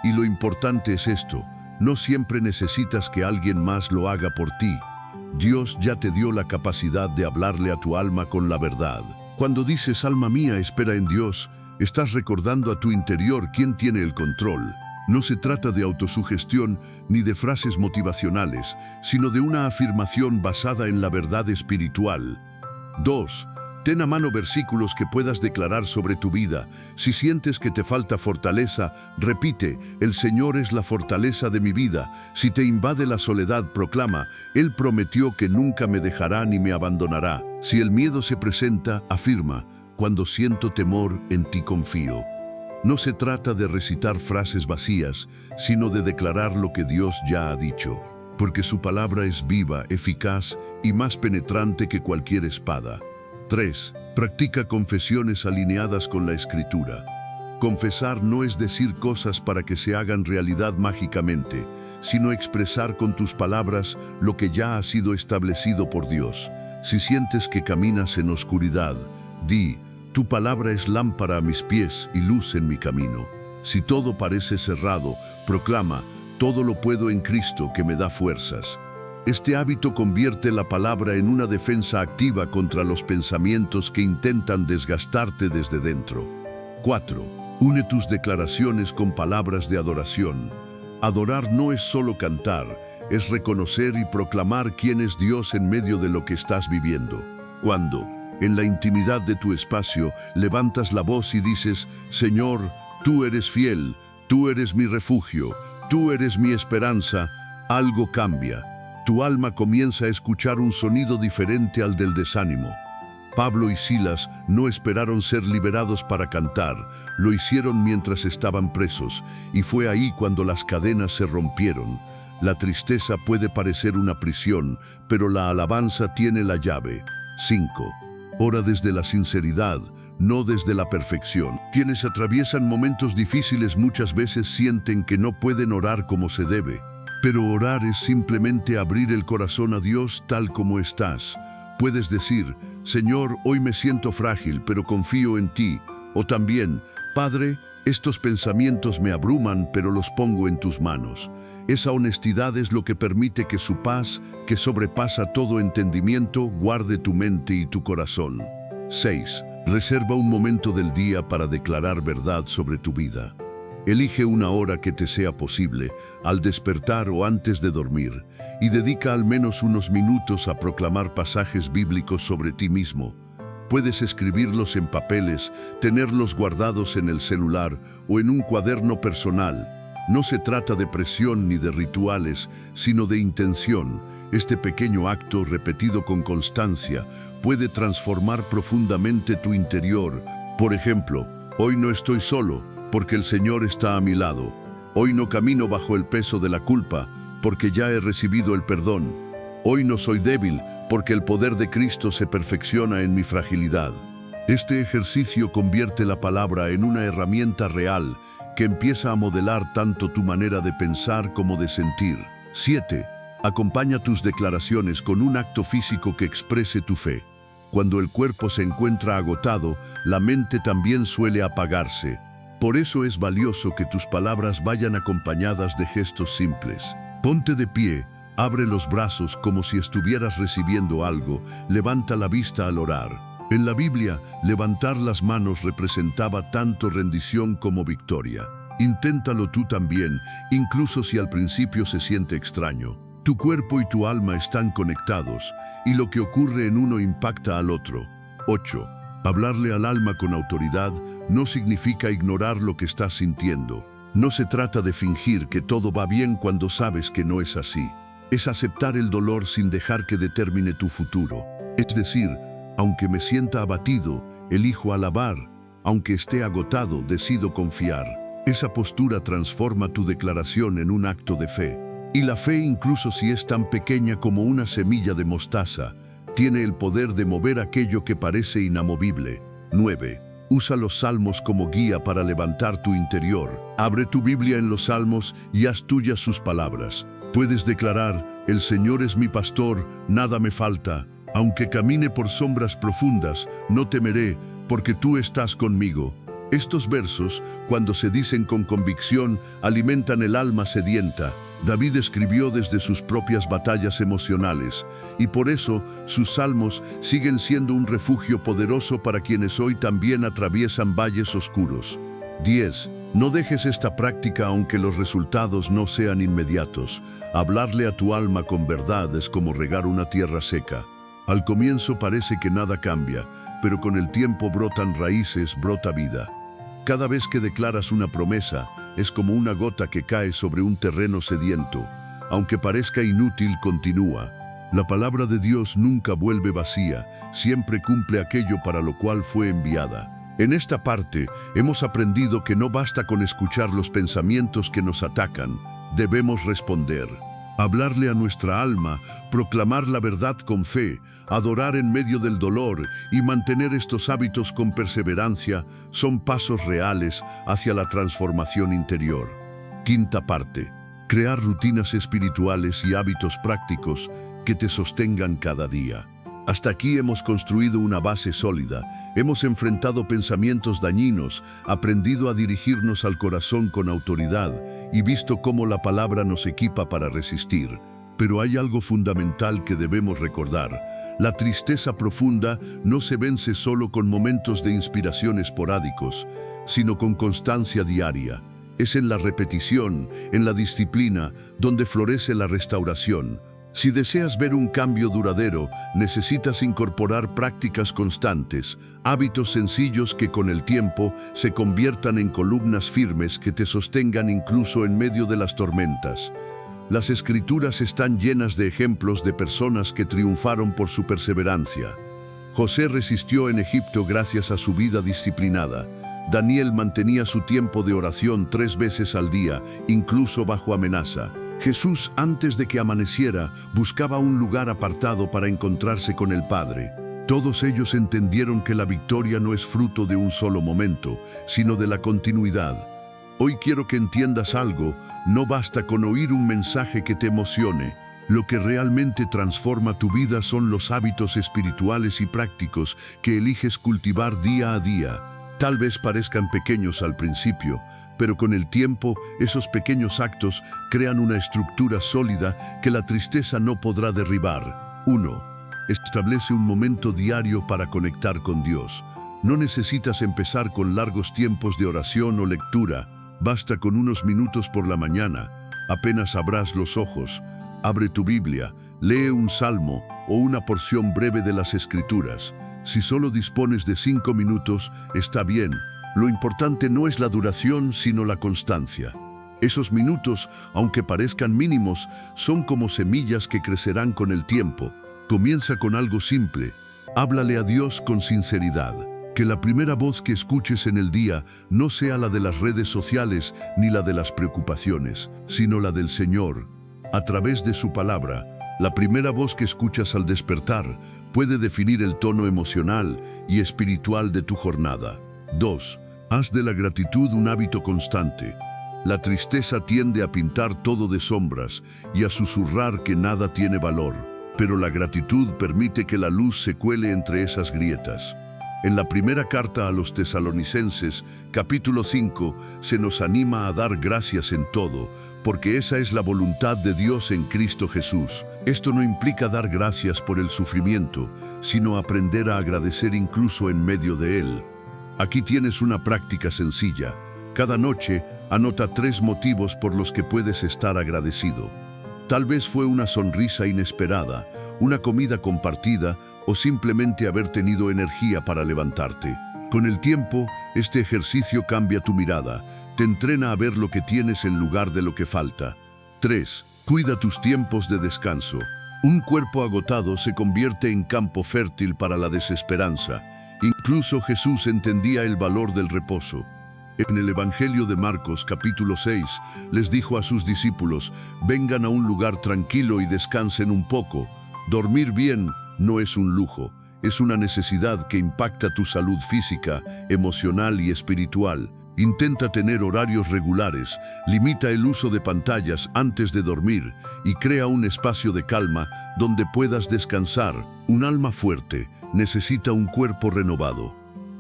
Y lo importante es esto: no siempre necesitas que alguien más lo haga por ti. Dios ya te dio la capacidad de hablarle a tu alma con la verdad. Cuando dices, alma mía, espera en Dios, estás recordando a tu interior quién tiene el control. No se trata de autosugestión ni de frases motivacionales, sino de una afirmación basada en la verdad espiritual. 2. Ten a mano versículos que puedas declarar sobre tu vida. Si sientes que te falta fortaleza, repite: el Señor es la fortaleza de mi vida. Si te invade la soledad, proclama: Él prometió que nunca me dejará ni me abandonará. Si el miedo se presenta, afirma: cuando siento temor, en ti confío. No se trata de recitar frases vacías, sino de declarar lo que Dios ya ha dicho, porque su palabra es viva, eficaz y más penetrante que cualquier espada. 3. Practica confesiones alineadas con la Escritura. Confesar no es decir cosas para que se hagan realidad mágicamente, sino expresar con tus palabras lo que ya ha sido establecido por Dios. Si sientes que caminas en oscuridad, di: tu palabra es lámpara a mis pies y luz en mi camino. Si todo parece cerrado, proclama: todo lo puedo en Cristo que me da fuerzas. Este hábito convierte la palabra en una defensa activa contra los pensamientos que intentan desgastarte desde dentro. 4. Une tus declaraciones con palabras de adoración. Adorar no es solo cantar, es reconocer y proclamar quién es Dios en medio de lo que estás viviendo. Cuando, en la intimidad de tu espacio, levantas la voz y dices: Señor, tú eres fiel, tú eres mi refugio, tú eres mi esperanza, algo cambia. Tu alma comienza a escuchar un sonido diferente al del desánimo. Pablo y Silas no esperaron ser liberados para cantar, lo hicieron mientras estaban presos, y fue ahí cuando las cadenas se rompieron. La tristeza puede parecer una prisión, pero la alabanza tiene la llave. 5. Ora desde la sinceridad, no desde la perfección. Quienes atraviesan momentos difíciles muchas veces sienten que no pueden orar como se debe. Pero orar es simplemente abrir el corazón a Dios tal como estás. Puedes decir: Señor, hoy me siento frágil, pero confío en ti. O también: Padre, estos pensamientos me abruman, pero los pongo en tus manos. Esa honestidad es lo que permite que su paz, que sobrepasa todo entendimiento, guarde tu mente y tu corazón. 6. Reserva un momento del día para declarar verdad sobre tu vida. Elige una hora que te sea posible, al despertar o antes de dormir, y dedica al menos unos minutos a proclamar pasajes bíblicos sobre ti mismo. Puedes escribirlos en papeles, tenerlos guardados en el celular o en un cuaderno personal. No se trata de presión ni de rituales, sino de intención. Este pequeño acto, repetido con constancia, puede transformar profundamente tu interior, Por ejemplo, hoy no estoy solo porque el Señor está a mi lado. Hoy no camino bajo el peso de la culpa porque ya he recibido el perdón. Hoy no soy débil porque el poder de Cristo se perfecciona en mi fragilidad. Este ejercicio convierte la palabra en una herramienta real que empieza a modelar tanto tu manera de pensar como de sentir. 7. Acompaña tus declaraciones con un acto físico que exprese tu fe. Cuando el cuerpo se encuentra agotado, la mente también suele apagarse. Por eso es valioso que tus palabras vayan acompañadas de gestos simples. Ponte de pie, abre los brazos como si estuvieras recibiendo algo, levanta la vista al orar. En la Biblia, levantar las manos representaba tanto rendición como victoria. Inténtalo tú también, incluso si al principio se siente extraño. Tu cuerpo y tu alma están conectados, y lo que ocurre en uno impacta al otro. 8. Hablarle al alma con autoridad no significa ignorar lo que estás sintiendo. No se trata de fingir que todo va bien cuando sabes que no es así. Es aceptar el dolor sin dejar que determine tu futuro. Es decir, aunque me sienta abatido, elijo alabar. Aunque esté agotado, decido confiar. Esa postura transforma tu declaración en un acto de fe. Y la fe, incluso si es tan pequeña como una semilla de mostaza, tiene el poder de mover aquello que parece inamovible. 9. Usa los salmos como guía para levantar tu interior. Abre tu Biblia en los salmos y haz tuyas sus palabras. Puedes declarar: el Señor es mi pastor, nada me falta. Aunque camine por sombras profundas, no temeré, porque tú estás conmigo. Estos versos, cuando se dicen con convicción, alimentan el alma sedienta. David escribió desde sus propias batallas emocionales, y por eso sus salmos siguen siendo un refugio poderoso para quienes hoy también atraviesan valles oscuros. 10. No dejes esta práctica aunque los resultados no sean inmediatos. Hablarle a tu alma con verdad es como regar una tierra seca. Al comienzo parece que nada cambia, pero con el tiempo brotan raíces, brota vida. Cada vez que declaras una promesa, es como una gota que cae sobre un terreno sediento. Aunque parezca inútil, continúa. La palabra de Dios nunca vuelve vacía, siempre cumple aquello para lo cual fue enviada. En esta parte, hemos aprendido que no basta con escuchar los pensamientos que nos atacan, debemos responder. Hablarle a nuestra alma, proclamar la verdad con fe, adorar en medio del dolor y mantener estos hábitos con perseverancia son pasos reales hacia la transformación interior. Quinta parte. Crear rutinas espirituales y hábitos prácticos que te sostengan cada día. Hasta aquí hemos construido una base sólida, hemos enfrentado pensamientos dañinos, aprendido a dirigirnos al corazón con autoridad y visto cómo la palabra nos equipa para resistir. Pero hay algo fundamental que debemos recordar. La tristeza profunda no se vence solo con momentos de inspiración esporádicos, sino con constancia diaria. Es en la repetición, en la disciplina, donde florece la restauración. Si deseas ver un cambio duradero, necesitas incorporar prácticas constantes, hábitos sencillos que con el tiempo se conviertan en columnas firmes que te sostengan incluso en medio de las tormentas. Las Escrituras están llenas de ejemplos de personas que triunfaron por su perseverancia. José resistió en Egipto gracias a su vida disciplinada. Daniel mantenía su tiempo de oración 3 veces al día, incluso bajo amenaza. Jesús, antes de que amaneciera, buscaba un lugar apartado para encontrarse con el Padre. Todos ellos entendieron que la victoria no es fruto de un solo momento, sino de la continuidad. Hoy quiero que entiendas algo, no basta con oír un mensaje que te emocione. Lo que realmente transforma tu vida son los hábitos espirituales y prácticos que eliges cultivar día a día. Tal vez parezcan pequeños al principio, pero con el tiempo, esos pequeños actos crean una estructura sólida que la tristeza no podrá derribar. 1. Establece un momento diario para conectar con Dios. No necesitas empezar con largos tiempos de oración o lectura. Basta con unos minutos por la mañana. Apenas abras los ojos, abre tu Biblia, lee un salmo o una porción breve de las Escrituras. Si solo dispones de 5 minutos, está bien. Lo importante no es la duración, sino la constancia. Esos minutos, aunque parezcan mínimos, son como semillas que crecerán con el tiempo. Comienza con algo simple. Háblale a Dios con sinceridad. Que la primera voz que escuches en el día no sea la de las redes sociales ni la de las preocupaciones, sino la del Señor. A través de su palabra, la primera voz que escuchas al despertar puede definir el tono emocional y espiritual de tu jornada. 2. Haz de la gratitud un hábito constante. La tristeza tiende a pintar todo de sombras y a susurrar que nada tiene valor, pero la gratitud permite que la luz se cuele entre esas grietas. En la primera carta a los Tesalonicenses, capítulo 5, se nos anima a dar gracias en todo, porque esa es la voluntad de Dios en Cristo Jesús. Esto no implica dar gracias por el sufrimiento, sino aprender a agradecer incluso en medio de él. Aquí tienes una práctica sencilla. Cada noche, anota 3 motivos por los que puedes estar agradecido. Tal vez fue una sonrisa inesperada, una comida compartida o simplemente haber tenido energía para levantarte. Con el tiempo, este ejercicio cambia tu mirada, te entrena a ver lo que tienes en lugar de lo que falta. 3. Cuida tus tiempos de descanso. Un cuerpo agotado se convierte en campo fértil para la desesperanza. Incluso Jesús entendía el valor del reposo. En el Evangelio de Marcos, capítulo 6, les dijo a sus discípulos: vengan a un lugar tranquilo y descansen un poco. Dormir bien no es un lujo, es una necesidad que impacta tu salud física, emocional y espiritual. Intenta tener horarios regulares, limita el uso de pantallas antes de dormir y crea un espacio de calma donde puedas descansar. Un alma fuerte necesita un cuerpo renovado.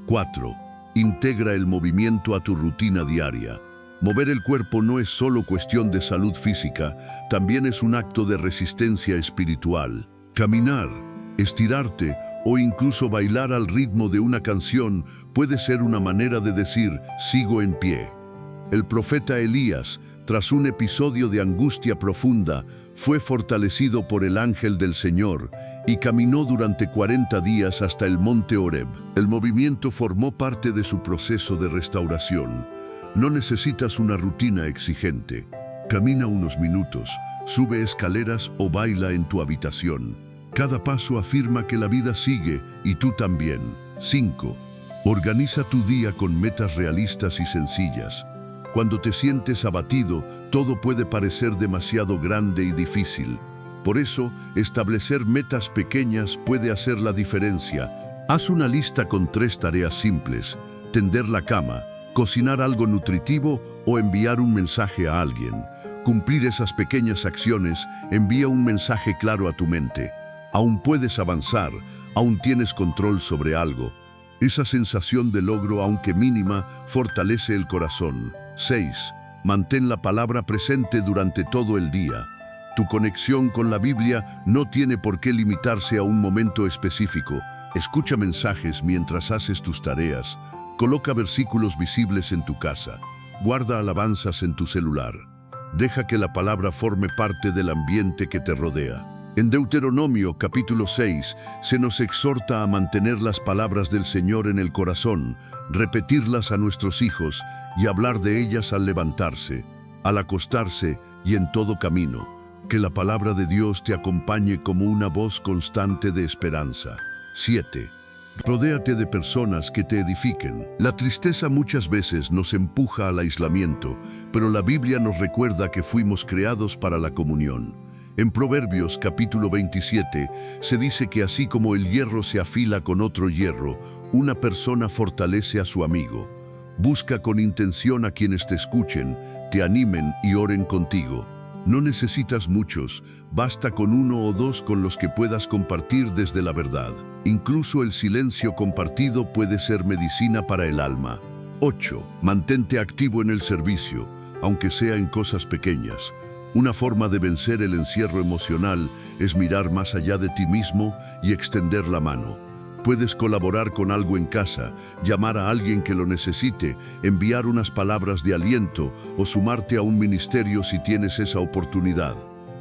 4. Integra el movimiento a tu rutina diaria. Mover el cuerpo no es solo cuestión de salud física, también es un acto de resistencia espiritual. Caminar, estirarte o incluso bailar al ritmo de una canción puede ser una manera de decir: sigo en pie. El profeta Elías, tras un episodio de angustia profunda, fue fortalecido por el ángel del Señor y caminó durante 40 días hasta el monte Horeb. El movimiento formó parte de su proceso de restauración. No necesitas una rutina exigente. Camina unos minutos, sube escaleras o baila en tu habitación. Cada paso afirma que la vida sigue y tú también. 5. Organiza tu día con metas realistas y sencillas. Cuando te sientes abatido, todo puede parecer demasiado grande y difícil. Por eso, establecer metas pequeñas puede hacer la diferencia. Haz una lista con 3 tareas simples: tender la cama, cocinar algo nutritivo o enviar un mensaje a alguien. Cumplir esas pequeñas acciones envía un mensaje claro a tu mente. Aún puedes avanzar, aún tienes control sobre algo. Esa sensación de logro, aunque mínima, fortalece el corazón. 6. Mantén la palabra presente durante todo el día. Tu conexión con la Biblia no tiene por qué limitarse a un momento específico. Escucha mensajes mientras haces tus tareas. Coloca versículos visibles en tu casa. Guarda alabanzas en tu celular. Deja que la palabra forme parte del ambiente que te rodea. En Deuteronomio capítulo 6 se nos exhorta a mantener las palabras del Señor en el corazón, repetirlas a nuestros hijos y hablar de ellas al levantarse, al acostarse y en todo camino. Que la palabra de Dios te acompañe como una voz constante de esperanza. 7. Rodéate de personas que te edifiquen. La tristeza muchas veces nos empuja al aislamiento, pero la Biblia nos recuerda que fuimos creados para la comunión. En Proverbios capítulo 27 se dice que así como el hierro se afila con otro hierro, una persona fortalece a su amigo. Busca con intención a quienes te escuchen, te animen y oren contigo. No necesitas muchos, basta con 1 o 2 con los que puedas compartir desde la verdad. Incluso el silencio compartido puede ser medicina para el alma. 8. Mantente activo en el servicio, aunque sea en cosas pequeñas. Una forma de vencer el encierro emocional es mirar más allá de ti mismo y extender la mano. Puedes colaborar con algo en casa, llamar a alguien que lo necesite, enviar unas palabras de aliento o sumarte a un ministerio si tienes esa oportunidad.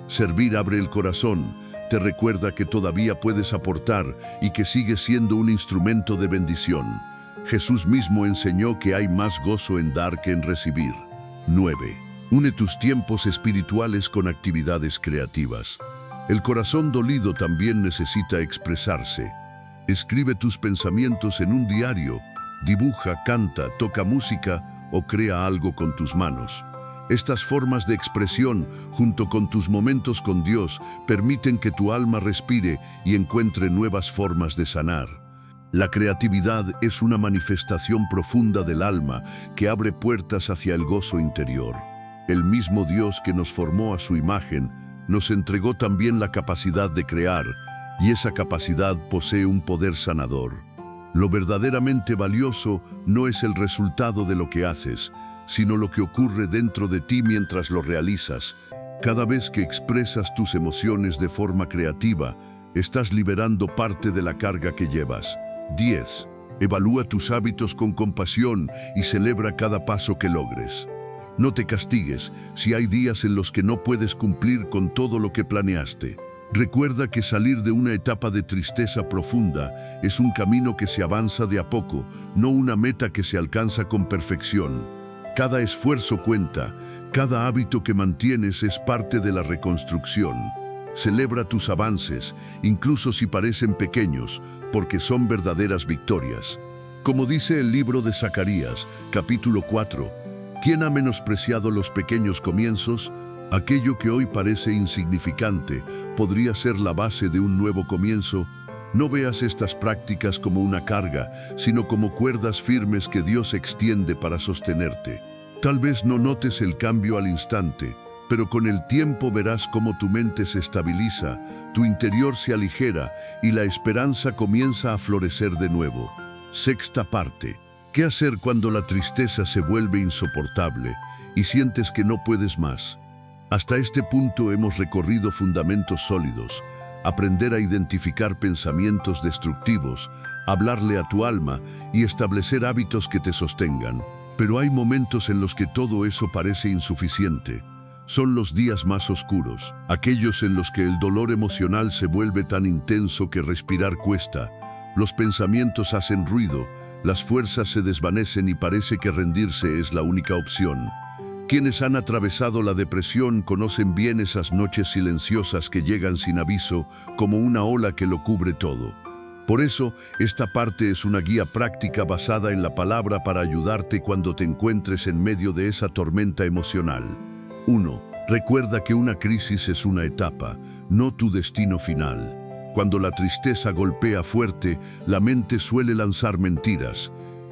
Servir abre el corazón, te recuerda que todavía puedes aportar y que sigues siendo un instrumento de bendición. Jesús mismo enseñó que hay más gozo en dar que en recibir. 9. Une tus tiempos espirituales con actividades creativas. El corazón dolido también necesita expresarse. Escribe tus pensamientos en un diario, dibuja, canta, toca música o crea algo con tus manos. Estas formas de expresión, junto con tus momentos con Dios, permiten que tu alma respire y encuentre nuevas formas de sanar. La creatividad es una manifestación profunda del alma que abre puertas hacia el gozo interior. El mismo Dios que nos formó a su imagen, nos entregó también la capacidad de crear, y esa capacidad posee un poder sanador. Lo verdaderamente valioso no es el resultado de lo que haces, sino lo que ocurre dentro de ti mientras lo realizas. Cada vez que expresas tus emociones de forma creativa, estás liberando parte de la carga que llevas. 10. Evalúa tus hábitos con compasión y celebra cada paso que logres. No te castigues si hay días en los que no puedes cumplir con todo lo que planeaste. Recuerda que salir de una etapa de tristeza profunda es un camino que se avanza de a poco, no una meta que se alcanza con perfección. Cada esfuerzo cuenta, cada hábito que mantienes es parte de la reconstrucción. Celebra tus avances, incluso si parecen pequeños, porque son verdaderas victorias. Como dice el libro de Zacarías, capítulo 4, ¿quién ha menospreciado los pequeños comienzos? Aquello que hoy parece insignificante podría ser la base de un nuevo comienzo. No veas estas prácticas como una carga, sino como cuerdas firmes que Dios extiende para sostenerte. Tal vez no notes el cambio al instante, pero con el tiempo verás cómo tu mente se estabiliza, tu interior se aligera y la esperanza comienza a florecer de nuevo. Sexta parte. ¿Qué hacer cuando la tristeza se vuelve insoportable y sientes que no puedes más? Hasta este punto hemos recorrido fundamentos sólidos. Aprender a identificar pensamientos destructivos, hablarle a tu alma y establecer hábitos que te sostengan. Pero hay momentos en los que todo eso parece insuficiente. Son los días más oscuros, aquellos en los que el dolor emocional se vuelve tan intenso que respirar cuesta. Los pensamientos hacen ruido, las fuerzas se desvanecen y parece que rendirse es la única opción. Quienes han atravesado la depresión conocen bien esas noches silenciosas que llegan sin aviso, como una ola que lo cubre todo. Por eso, esta parte es una guía práctica basada en la palabra para ayudarte cuando te encuentres en medio de esa tormenta emocional. 1. Recuerda que una crisis es una etapa, no tu destino final. Cuando la tristeza golpea fuerte, la mente suele lanzar mentiras.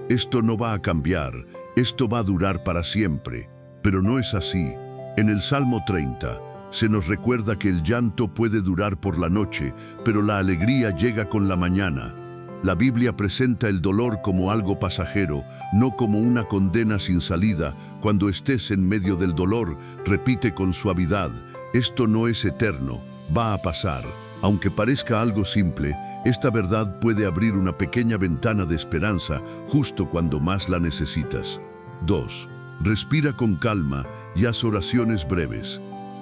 Esto no va a cambiar, esto va a durar para siempre. Pero no es así. En el Salmo 30, se nos recuerda que el llanto puede durar por la noche, pero la alegría llega con la mañana. La Biblia presenta el dolor como algo pasajero, no como una condena sin salida. Cuando estés en medio del dolor, repite con suavidad, esto no es eterno, va a pasar. Aunque parezca algo simple, esta verdad puede abrir una pequeña ventana de esperanza justo cuando más la necesitas. 2. Respira con calma y haz oraciones breves.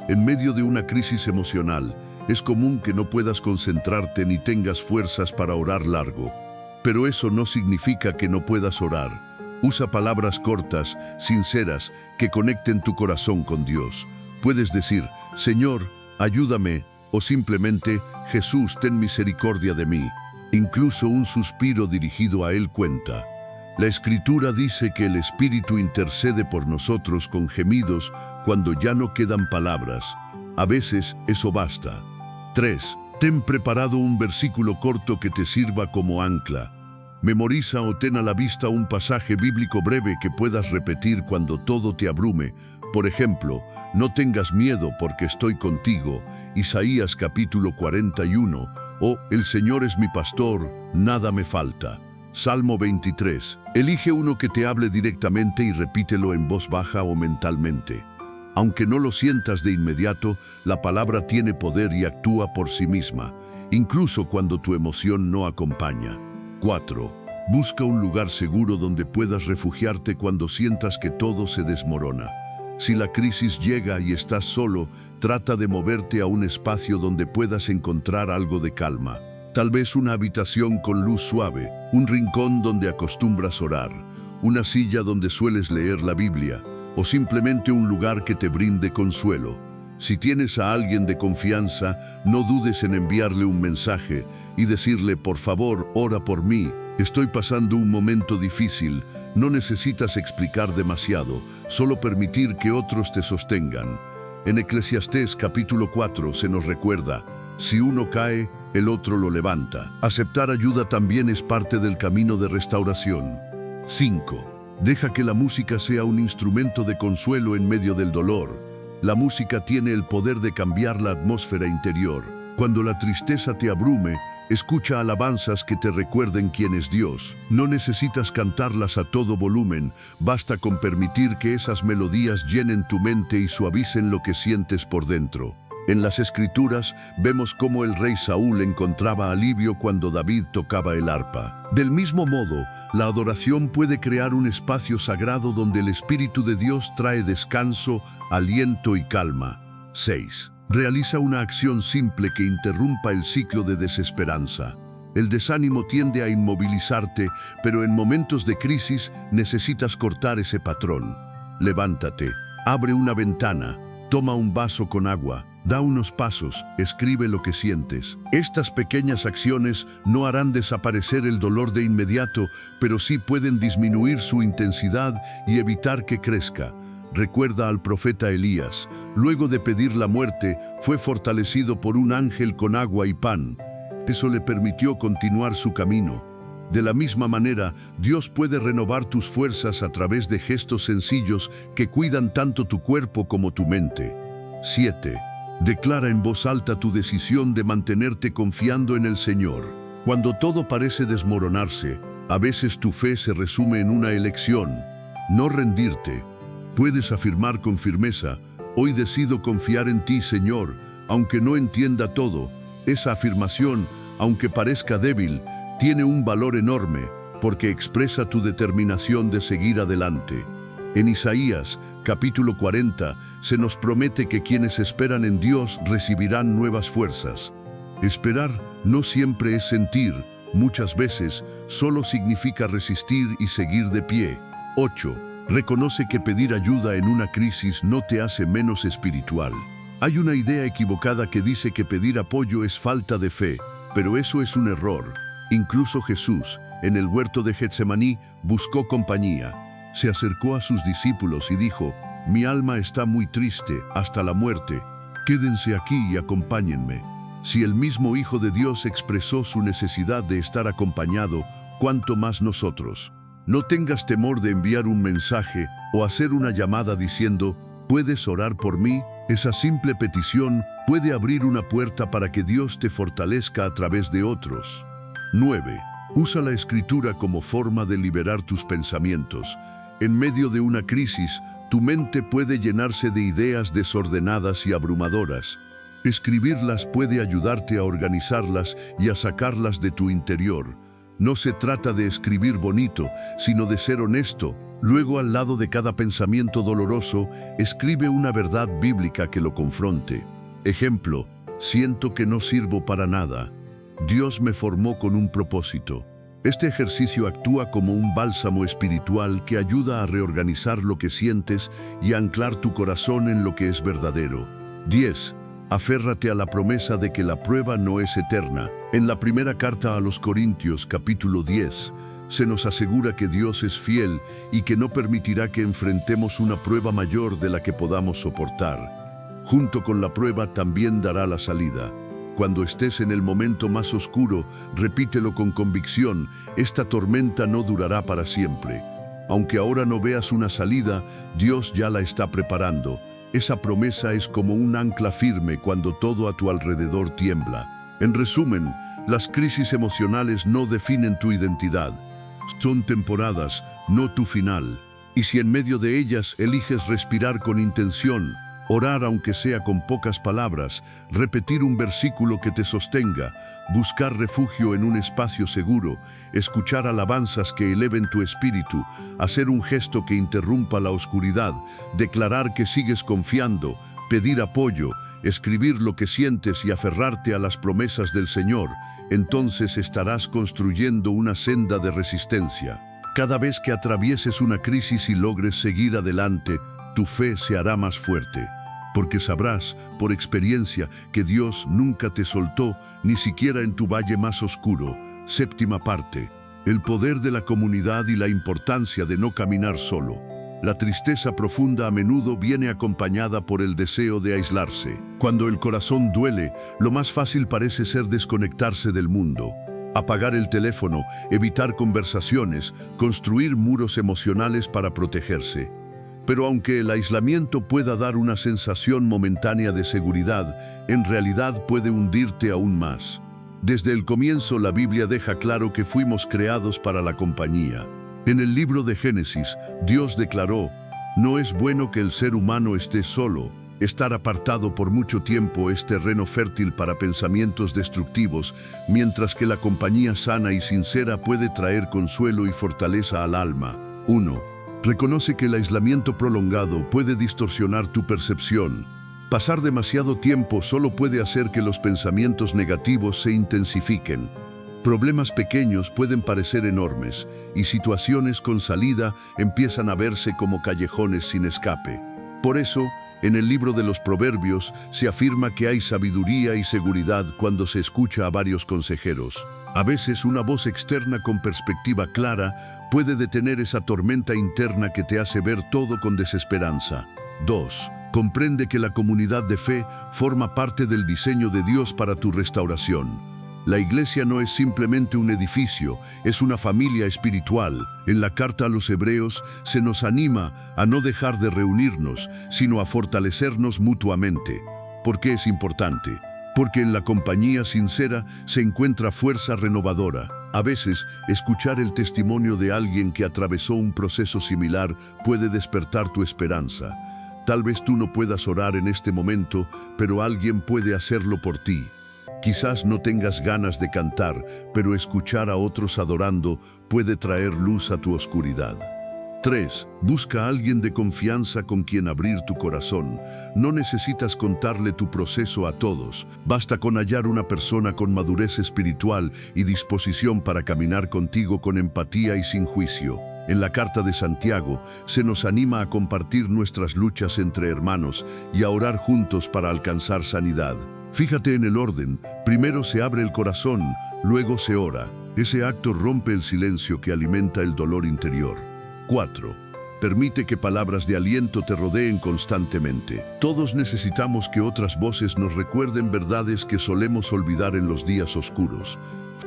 En medio de una crisis emocional, es común que no puedas concentrarte ni tengas fuerzas para orar largo. Pero eso no significa que no puedas orar. Usa palabras cortas, sinceras, que conecten tu corazón con Dios. Puedes decir, Señor, ayúdame, o simplemente, Jesús, ten misericordia de mí. Incluso un suspiro dirigido a Él cuenta. La Escritura dice que el Espíritu intercede por nosotros con gemidos cuando ya no quedan palabras. A veces eso basta. 3. Ten preparado un versículo corto que te sirva como ancla. Memoriza o ten a la vista un pasaje bíblico breve que puedas repetir cuando todo te abrume. Por ejemplo, no tengas miedo porque estoy contigo, Isaías capítulo 41, o El Señor es mi pastor, nada me falta. Salmo 23. Elige uno que te hable directamente y repítelo en voz baja o mentalmente. Aunque no lo sientas de inmediato, la palabra tiene poder y actúa por sí misma, incluso cuando tu emoción no acompaña. 4. Busca un lugar seguro donde puedas refugiarte cuando sientas que todo se desmorona. Si la crisis llega y estás solo, trata de moverte a un espacio donde puedas encontrar algo de calma. Tal vez una habitación con luz suave, un rincón donde acostumbras orar, una silla donde sueles leer la Biblia, o simplemente un lugar que te brinde consuelo. Si tienes a alguien de confianza, no dudes en enviarle un mensaje y decirle, por favor, ora por mí. Estoy pasando un momento difícil. No necesitas explicar demasiado, solo permitir que otros te sostengan. En Eclesiastés capítulo 4 se nos recuerda, si uno cae, el otro lo levanta. Aceptar ayuda también es parte del camino de restauración. 5. Deja que la música sea un instrumento de consuelo en medio del dolor. La música tiene el poder de cambiar la atmósfera interior. Cuando la tristeza te abrume, escucha alabanzas que te recuerden quién es Dios. No necesitas cantarlas a todo volumen, basta con permitir que esas melodías llenen tu mente y suavicen lo que sientes por dentro. En las Escrituras vemos cómo el rey Saúl encontraba alivio cuando David tocaba el arpa. Del mismo modo, la adoración puede crear un espacio sagrado donde el Espíritu de Dios trae descanso, aliento y calma. 6. Realiza una acción simple que interrumpa el ciclo de desesperanza. El desánimo tiende a inmovilizarte, pero en momentos de crisis necesitas cortar ese patrón. Levántate, abre una ventana, toma un vaso con agua, da unos pasos, escribe lo que sientes. Estas pequeñas acciones no harán desaparecer el dolor de inmediato, pero sí pueden disminuir su intensidad y evitar que crezca. Recuerda al profeta Elías. Luego de pedir la muerte, fue fortalecido por un ángel con agua y pan. Eso le permitió continuar su camino. De la misma manera, Dios puede renovar tus fuerzas a través de gestos sencillos que cuidan tanto tu cuerpo como tu mente. 7. Declara en voz alta tu decisión de mantenerte confiando en el Señor. Cuando todo parece desmoronarse, a veces tu fe se resume en una elección: no rendirte. Puedes afirmar con firmeza, hoy decido confiar en ti, Señor, aunque no entienda todo. Esa afirmación, aunque parezca débil, tiene un valor enorme, porque expresa tu determinación de seguir adelante. En Isaías, capítulo 40, se nos promete que quienes esperan en Dios recibirán nuevas fuerzas. Esperar no siempre es sentir, muchas veces solo significa resistir y seguir de pie. 8. Reconoce que pedir ayuda en una crisis no te hace menos espiritual. Hay una idea equivocada que dice que pedir apoyo es falta de fe, pero eso es un error. Incluso Jesús, en el huerto de Getsemaní, buscó compañía. Se acercó a sus discípulos y dijo: mi alma está muy triste hasta la muerte. Quédense aquí y acompáñenme. Si el mismo Hijo de Dios expresó su necesidad de estar acompañado, ¿cuánto más nosotros? No tengas temor de enviar un mensaje o hacer una llamada diciendo: ¿puedes orar por mí? Esa simple petición puede abrir una puerta para que Dios te fortalezca a través de otros. 9. Usa la Escritura como forma de liberar tus pensamientos. En medio de una crisis, tu mente puede llenarse de ideas desordenadas y abrumadoras. Escribirlas puede ayudarte a organizarlas y a sacarlas de tu interior. No se trata de escribir bonito, sino de ser honesto. Luego, al lado de cada pensamiento doloroso, escribe una verdad bíblica que lo confronte. Ejemplo: siento que no sirvo para nada. Dios me formó con un propósito. Este ejercicio actúa como un bálsamo espiritual que ayuda a reorganizar lo que sientes y a anclar tu corazón en lo que es verdadero. 10. Aférrate a la promesa de que la prueba no es eterna. En la primera carta a los Corintios, capítulo 10, se nos asegura que Dios es fiel y que no permitirá que enfrentemos una prueba mayor de la que podamos soportar. Junto con la prueba también dará la salida. Cuando estés en el momento más oscuro, repítelo con convicción: esta tormenta no durará para siempre. Aunque ahora no veas una salida, Dios ya la está preparando. Esa promesa es como un ancla firme cuando todo a tu alrededor tiembla. En resumen, las crisis emocionales no definen tu identidad. Son temporadas, no tu final. Y si en medio de ellas eliges respirar con intención, orar aunque sea con pocas palabras, repetir un versículo que te sostenga, buscar refugio en un espacio seguro, escuchar alabanzas que eleven tu espíritu, hacer un gesto que interrumpa la oscuridad, declarar que sigues confiando, pedir apoyo, escribir lo que sientes y aferrarte a las promesas del Señor, entonces estarás construyendo una senda de resistencia. Cada vez que atravieses una crisis y logres seguir adelante, tu fe se hará más fuerte. porque sabrás, por experiencia, que Dios nunca te soltó, ni siquiera en tu valle más oscuro. Séptima parte. El poder de la comunidad y la importancia de no caminar solo. La tristeza profunda a menudo viene acompañada por el deseo de aislarse. Cuando el corazón duele, lo más fácil parece ser desconectarse del mundo. Apagar el teléfono, evitar conversaciones, construir muros emocionales para protegerse. Pero aunque el aislamiento pueda dar una sensación momentánea de seguridad, en realidad puede hundirte aún más. Desde el comienzo, la Biblia deja claro que fuimos creados para la compañía. En el libro de Génesis, Dios declaró: «No es bueno que el ser humano esté solo». Estar apartado por mucho tiempo es terreno fértil para pensamientos destructivos, mientras que la compañía sana y sincera puede traer consuelo y fortaleza al alma. 1. Reconoce que el aislamiento prolongado puede distorsionar tu percepción. Pasar demasiado tiempo solo puede hacer que los pensamientos negativos se intensifiquen. Problemas pequeños pueden parecer enormes, y situaciones con salida empiezan a verse como callejones sin escape. Por eso, en el libro de los Proverbios se afirma que hay sabiduría y seguridad cuando se escucha a varios consejeros. A veces una voz externa con perspectiva clara puede detener esa tormenta interna que te hace ver todo con desesperanza. 2. Comprende que la comunidad de fe forma parte del diseño de Dios para tu restauración. La iglesia no es simplemente un edificio, es una familia espiritual. En la carta a los Hebreos se nos anima a no dejar de reunirnos, sino a fortalecernos mutuamente. ¿Por qué es importante? Porque en la compañía sincera se encuentra fuerza renovadora. A veces, escuchar el testimonio de alguien que atravesó un proceso similar puede despertar tu esperanza. Tal vez tú no puedas orar en este momento, pero alguien puede hacerlo por ti. Quizás no tengas ganas de cantar, pero escuchar a otros adorando puede traer luz a tu oscuridad. 3. Busca a alguien de confianza con quien abrir tu corazón. No necesitas contarle tu proceso a todos. Basta con hallar una persona con madurez espiritual y disposición para caminar contigo con empatía y sin juicio. En la carta de Santiago se nos anima a compartir nuestras luchas entre hermanos y a orar juntos para alcanzar sanidad. Fíjate en el orden: primero se abre el corazón, luego se ora. Ese acto rompe el silencio que alimenta el dolor interior. 4. Permite que palabras de aliento te rodeen constantemente. Todos necesitamos que otras voces nos recuerden verdades que solemos olvidar en los días oscuros.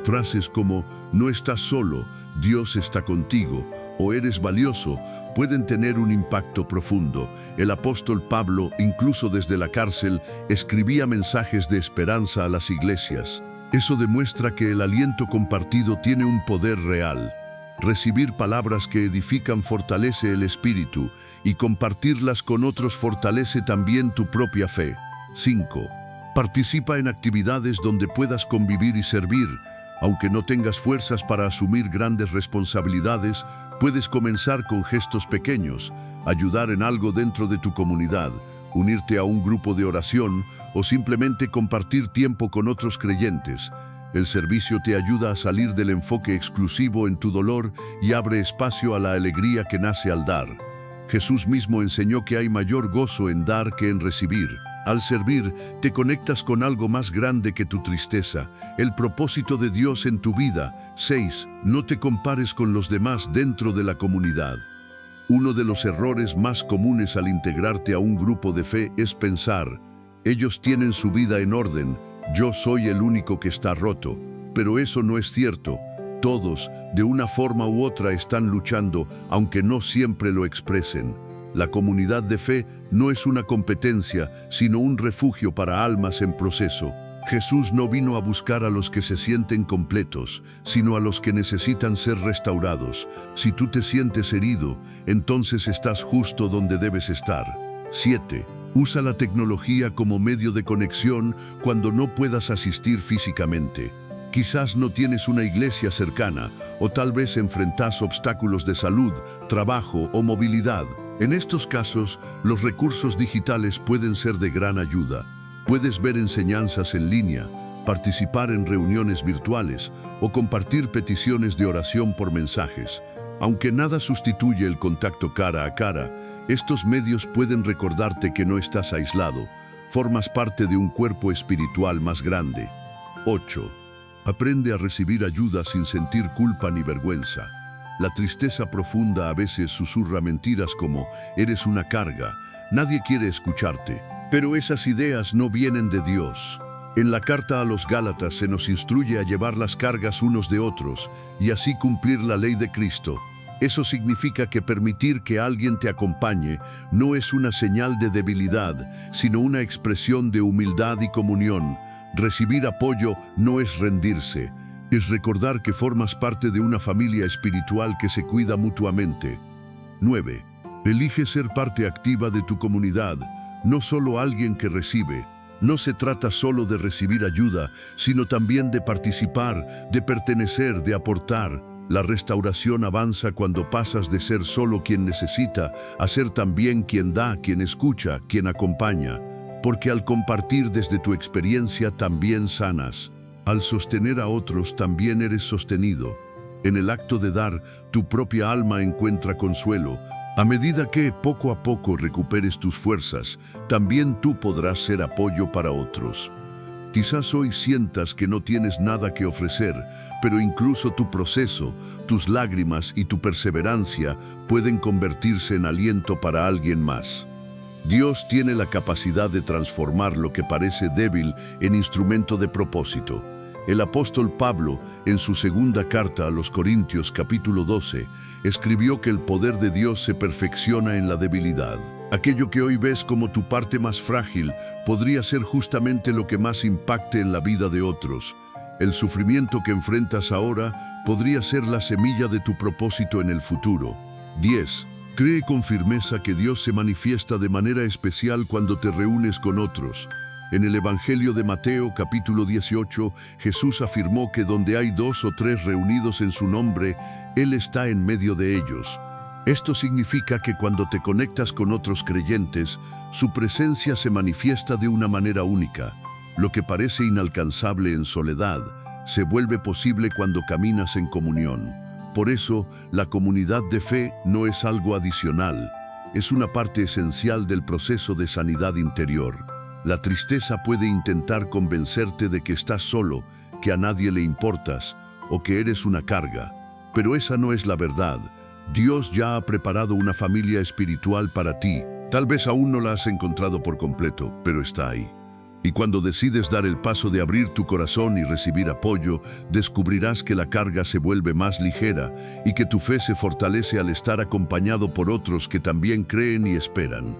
Frases como «no estás solo», «Dios está contigo» o «eres valioso» pueden tener un impacto profundo. El apóstol Pablo, incluso desde la cárcel, escribía mensajes de esperanza a las iglesias. Eso demuestra que el aliento compartido tiene un poder real. Recibir palabras que edifican fortalece el espíritu, y compartirlas con otros fortalece también tu propia fe. 5. Participa en actividades donde puedas convivir y servir. Aunque no tengas fuerzas para asumir grandes responsabilidades, puedes comenzar con gestos pequeños, ayudar en algo dentro de tu comunidad, unirte a un grupo de oración o simplemente compartir tiempo con otros creyentes. El servicio te ayuda a salir del enfoque exclusivo en tu dolor y abre espacio a la alegría que nace al dar. Jesús mismo enseñó que hay mayor gozo en dar que en recibir. Al servir, te conectas con algo más grande que tu tristeza, el propósito de Dios en tu vida. 6. No te compares con los demás dentro de la comunidad. Uno de los errores más comunes al integrarte a un grupo de fe es pensar: ellos tienen su vida en orden, yo soy el único que está roto. Pero eso no es cierto. Todos, de una forma u otra, están luchando, aunque no siempre lo expresen. La comunidad de fe no es una competencia, sino un refugio para almas en proceso. Jesús no vino a buscar a los que se sienten completos, sino a los que necesitan ser restaurados. Si tú te sientes herido, entonces estás justo donde debes estar. 7. Usa la tecnología como medio de conexión cuando no puedas asistir físicamente. Quizás no tienes una iglesia cercana, o tal vez enfrentas obstáculos de salud, trabajo o movilidad. En estos casos, los recursos digitales pueden ser de gran ayuda. Puedes ver enseñanzas en línea, participar en reuniones virtuales o compartir peticiones de oración por mensajes. Aunque nada sustituye el contacto cara a cara, estos medios pueden recordarte que no estás aislado, formas parte de un cuerpo espiritual más grande. 8. Aprende a recibir ayuda sin sentir culpa ni vergüenza. La tristeza profunda a veces susurra mentiras como «eres una carga», «nadie quiere escucharte». Pero esas ideas no vienen de Dios. En la carta a los Gálatas se nos instruye a llevar las cargas unos de otros y así cumplir la ley de Cristo. Eso significa que permitir que alguien te acompañe no es una señal de debilidad, sino una expresión de humildad y comunión. Recibir apoyo no es rendirse, es recordar que formas parte de una familia espiritual que se cuida mutuamente. 9. Elige ser parte activa de tu comunidad, no solo alguien que recibe. No se trata solo de recibir ayuda, sino también de participar, de pertenecer, de aportar. La restauración avanza cuando pasas de ser solo quien necesita a ser también quien da, quien escucha, quien acompaña. Porque al compartir desde tu experiencia también sanas. Al sostener a otros también eres sostenido. En el acto de dar, tu propia alma encuentra consuelo. A medida que, poco a poco, recuperes tus fuerzas, también tú podrás ser apoyo para otros. Quizás hoy sientas que no tienes nada que ofrecer, pero incluso tu proceso, tus lágrimas y tu perseverancia pueden convertirse en aliento para alguien más. Dios tiene la capacidad de transformar lo que parece débil en instrumento de propósito. El apóstol Pablo, en su segunda carta a los Corintios capítulo 12, escribió que el poder de Dios se perfecciona en la debilidad. Aquello que hoy ves como tu parte más frágil podría ser justamente lo que más impacte en la vida de otros. El sufrimiento que enfrentas ahora podría ser la semilla de tu propósito en el futuro. 10. Cree con firmeza que Dios se manifiesta de manera especial cuando te reúnes con otros. En el Evangelio de Mateo, capítulo 18, Jesús afirmó que donde hay 2 o 3 reunidos en su nombre, Él está en medio de ellos. Esto significa que cuando te conectas con otros creyentes, su presencia se manifiesta de una manera única. Lo que parece inalcanzable en soledad, se vuelve posible cuando caminas en comunión. Por eso, la comunidad de fe no es algo adicional, es una parte esencial del proceso de sanidad interior. La tristeza puede intentar convencerte de que estás solo, que a nadie le importas o que eres una carga. Pero esa no es la verdad. Dios ya ha preparado una familia espiritual para ti. Tal vez aún no la has encontrado por completo, pero está ahí. Y cuando decides dar el paso de abrir tu corazón y recibir apoyo, descubrirás que la carga se vuelve más ligera y que tu fe se fortalece al estar acompañado por otros que también creen y esperan.